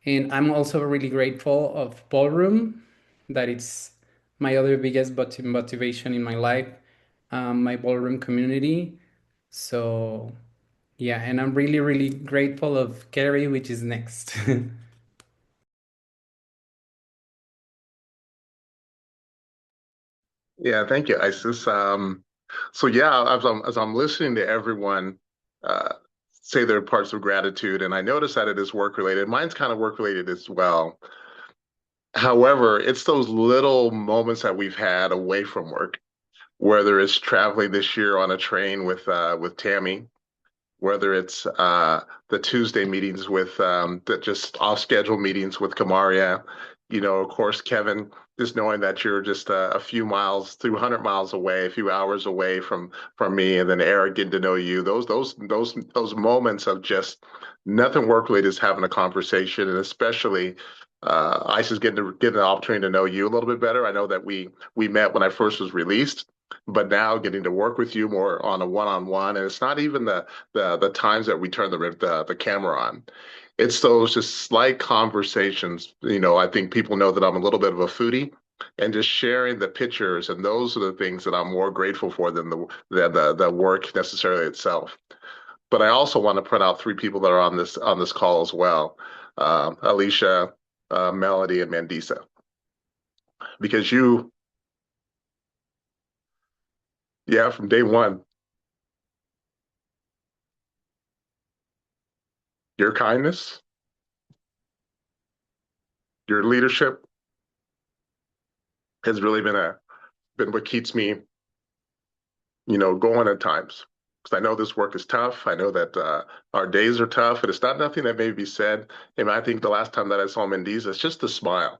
and I'm also really grateful of Ballroom, that it's my other biggest motivation in my life, my Ballroom community. So yeah, and I'm really, really grateful of Carrie, which is next.
Yeah, thank you, Isis. So yeah, as I'm listening to everyone uh, say their parts of gratitude, and I notice that it is work related. Mine's kind of work related as well. However, it's those little moments that we've had away from work, whether it's traveling this year on a train with Tammy, whether it's the Tuesday meetings with the just off schedule meetings with Kamaria, of course, Kevin, just knowing that you're just a few miles, 300 miles away, a few hours away from me, and then Eric getting to know you. Those moments of just nothing work related is having a conversation, and especially. Isis getting the opportunity to know you a little bit better. I know that we met when I first was released, but now getting to work with you more on a one-on-one, and it's not even the times that we turn the camera on. It's those just slight conversations. I think people know that I'm a little bit of a foodie, and just sharing the pictures, and those are the things that I'm more grateful for than the work necessarily itself. But I also want to point out three people that are on this call as well: Alicia, Melody, and Mandisa, because yeah, from day one, your kindness, your leadership has really been what keeps me, going at times. Because I know this work is tough. I know that our days are tough, and it's not nothing that may be said. And I think the last time that I saw Mendiz, it's just a smile,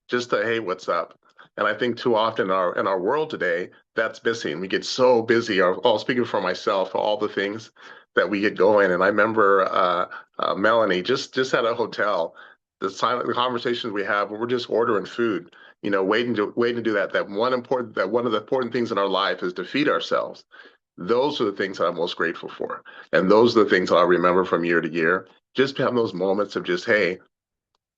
just a hey, what's up? And I think too often in our world today, that's missing. We get so busy. All speaking for myself, all the things that we get going. And I remember Melanie just at a hotel, the conversations we have when we're just ordering food. Waiting to do that. That one of the important things in our life is to feed ourselves. Those are the things that I'm most grateful for, and those are the things that I'll remember from year to year. Just having those moments of just hey,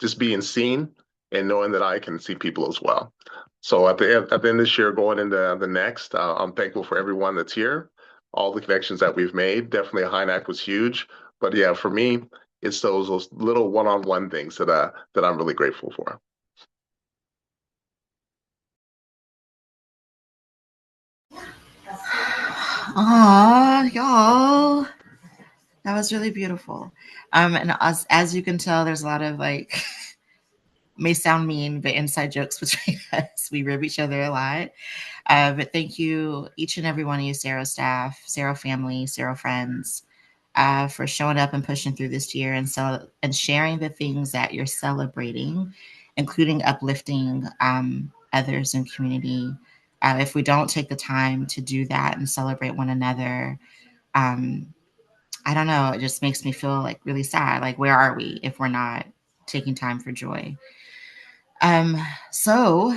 just being seen and knowing that I can see people as well. So at the end of this year, going into the next, I'm thankful for everyone that's here, all the connections that we've made. Definitely Hynak was huge. But yeah, for me, it's those little one-on-one things that I'm really grateful for.
Aw, y'all. That was really beautiful. And as you can tell, there's a lot of like may sound mean, but inside jokes between us. We rib each other a lot. But thank you, each and every one of you, Sero staff, Sero family, Sero friends, for showing up and pushing through this year and sharing the things that you're celebrating, including uplifting others in community. If we don't take the time to do that and celebrate one another, I don't know, it just makes me feel like really sad. Like, where are we if we're not taking time for joy? So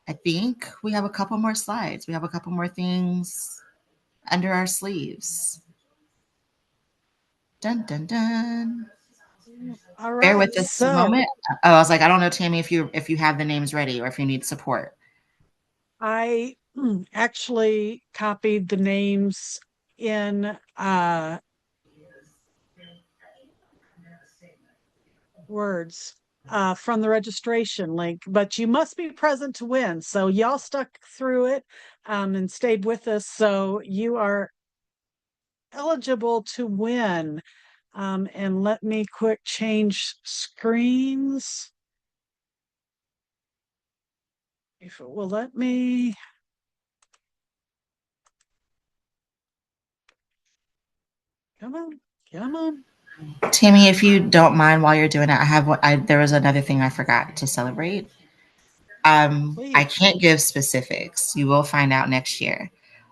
I think we have a couple more slides. We have a couple more things under our sleeves. Dun, dun, dun.
All
Bear
right.
with us a moment. Oh, I was like, I don't know, Tammy, if you have the names ready or if you need support.
I actually copied the names in words from the registration link, but you must be present to win. So y'all stuck through it and stayed with us. So you are eligible to win. And let me quick change screens. If it will let me. Come on, come on.
Tammy, if you don't mind while you're doing it, there was another thing I forgot to celebrate. I can't give specifics. You will find out next year.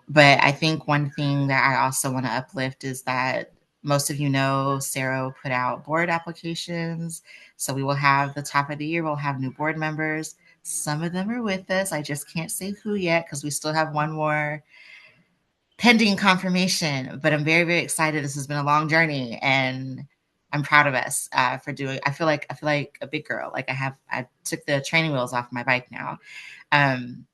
But I think one thing that I also want to uplift is that most of you know Sero put out board applications. So we will have the top of the year, we'll have new board members. Some of them are with us. I just can't say who yet because we still have one more pending confirmation. But I'm very, very excited. This has been a long journey and I'm proud of us for doing. I feel like a big girl. Like I took the training wheels off my bike now, and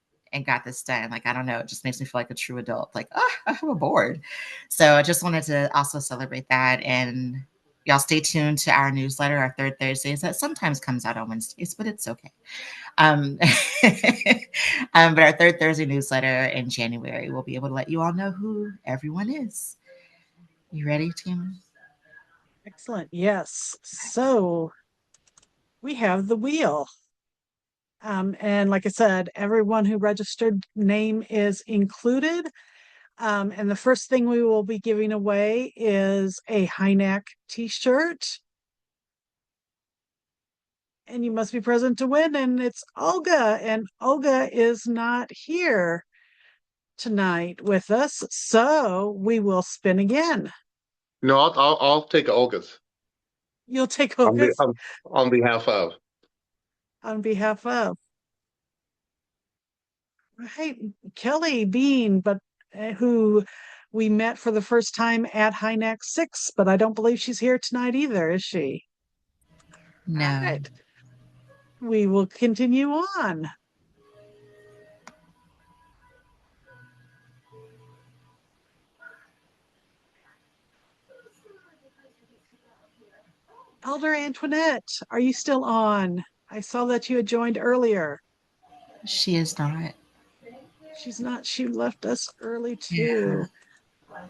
got this done. Like I don't know, it just makes me feel like a true adult. Like I have a board. So I just wanted to also celebrate that. And y'all stay tuned to our newsletter, our third Thursdays that sometimes comes out on Wednesdays, but it's okay. But our third Thursday newsletter in January, we'll be able to let you all know who everyone is. You ready, Tim?
Excellent. Yes. So we have the wheel. And like I said, everyone who registered name is included. And the first thing we will be giving away is a high neck t-shirt. And you must be present to win. And it's Olga. And Olga is not here tonight with us. So we will spin again.
No, I'll take Olga's.
You'll take Olga's?
On behalf of.
On behalf of. Right, Kelly Bean, but who we met for the first time at High Neck 6, but I don't believe she's here tonight either, is she?
No.
All right. We will continue on. Elder Antoinette, are you still on? I saw that you had joined earlier.
She is not.
She's not. She left us early too. Yeah.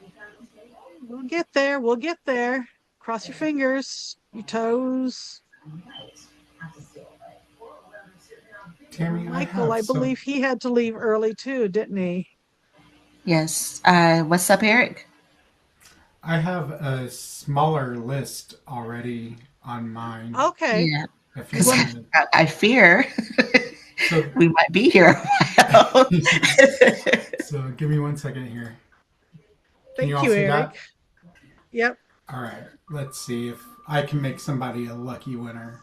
We'll get there. We'll get there. Cross your fingers, your toes.
Tammy,
Michael, I believe he had to leave early too, didn't he?
Yes. What's up, Eric?
I have a smaller list already on mine.
Okay.
Yeah. Because I fear we might be here a while.
So give me 1 second here.
Thank you, Eric. Yep.
All right. Let's see if I can make somebody a lucky winner.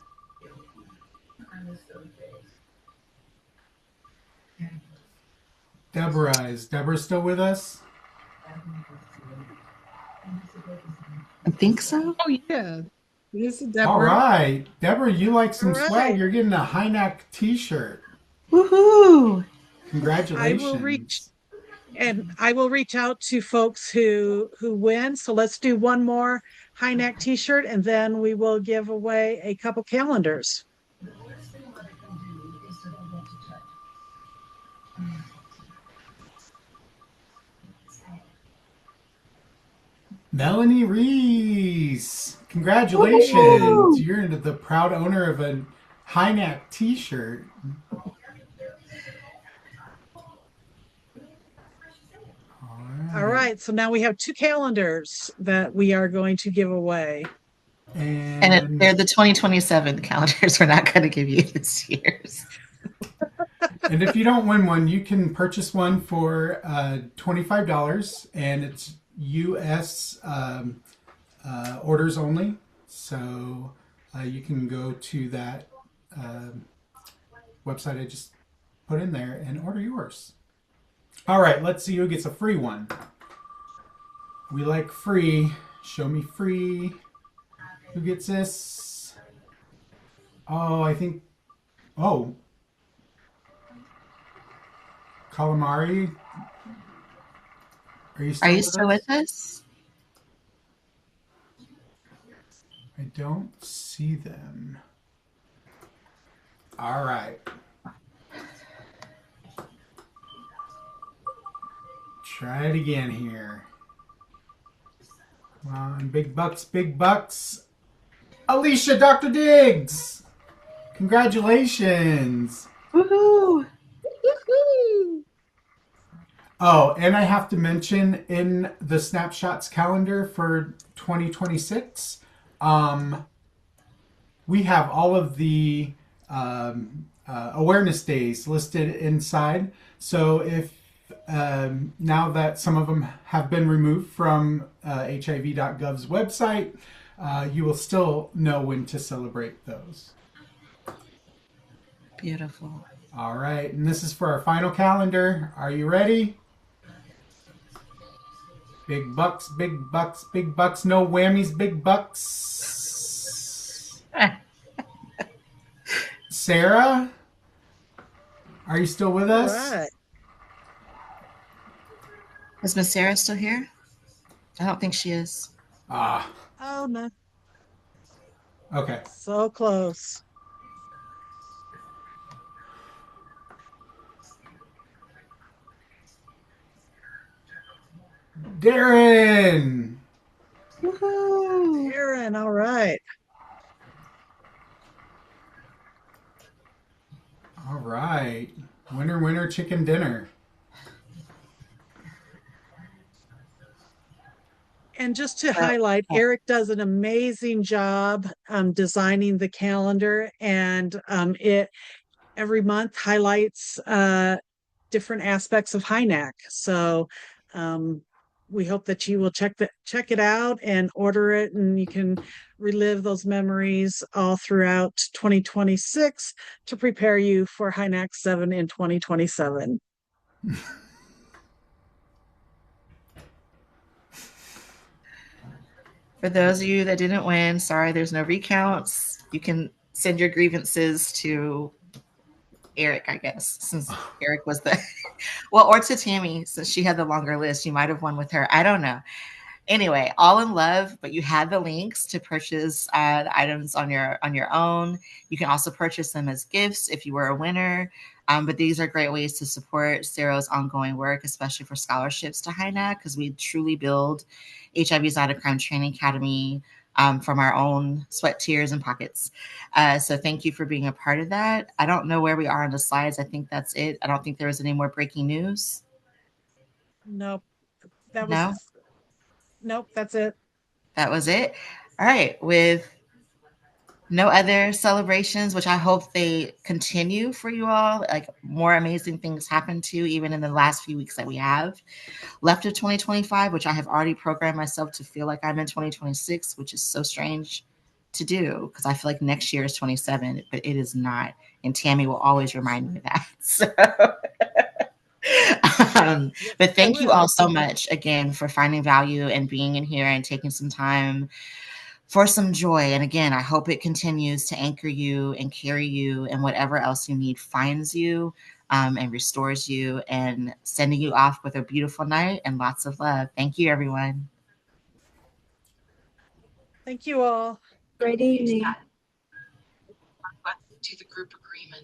Deborah, is Deborah still with us?
I think so.
Oh yeah. This is Deborah.
All right. Deborah, you like some swag. You're getting a high neck t-shirt.
Woohoo!
Congratulations.
And I will reach out to folks who win. So let's do one more high neck t-shirt, and then we will give away a couple calendars.
Melanie Reese, congratulations! You're the proud owner of a high neck t-shirt.
All right, so now we have 2 calendars that we are going to give away.
And if they're the 2027 calendars, we're not going to give you this year's.
And if you don't win one, you can purchase one for $25, and it's U.S. Orders only. So you can go to that website I just put in there and order yours. All right, let's see who gets a free one. We like free. Show me free. Who gets this? Oh, I think. Oh. Calamari. Are you still
with us?
I don't see them. All right. Try it again here. Come on, big bucks, big bucks. Alicia, Dr. Diggs. Congratulations.
Woohoo.
Woohoo.
Oh, and I have to mention in the Snapshots calendar for 2026, we have all of the awareness days listed inside. So if now that some of them have been removed from hiv.gov's website, you will still know when to celebrate those.
Beautiful.
All right, and this is for our final calendar. Are you ready? Big bucks, big bucks, big bucks. No whammies, big bucks. Sarah, are you still with us?
All right.
Is Miss Sarah still here? I don't think she is.
Ah.
Oh, no.
Okay.
So close.
Darren.
Woohoo. Darren, all right.
All right. Winner, winner, chicken dinner.
And just to highlight, Eric does an amazing job designing the calendar, and it every month highlights different aspects of HYNAC. So we hope that you will check it out and order it, and you can relive those memories all throughout 2026 to prepare you for HYNAC 7 in 2027.
For those of you that didn't win, sorry, there's no recounts. You can send your grievances to Eric, I guess, since Eric was the well, or to Tammy, since she had the longer list. You might have won with her. I don't know. Anyway, all in love, but you had the links to purchase the items on your own. You can also purchase them as gifts if you were a winner. But these are great ways to support Sero's ongoing work, especially for scholarships to HYNAC, because we truly build HIV's Not a Crime Training Academy from our own sweat, tears, and pockets. So thank you for being a part of that. I don't know where we are on the slides. I think that's it. I don't think there was any more breaking news.
Nope. Nope, that's it.
That was it. All right. With no other celebrations, which I hope they continue for you all. Like more amazing things happen too, even in the last few weeks that we have left of 2025, which I have already programmed myself to feel like I'm in 2026, which is so strange to do because I feel like next year is 27, but it is not. And Tammy will always remind me of that. So, but thank you all so much again for finding value and being in here and taking some time for some joy. And again, I hope it continues to anchor you and carry you, and whatever else you need finds you. and restores you, and sending you off with a beautiful night and lots of love. Thank you, everyone.
Thank you all.
Great evening.
To the group agreement.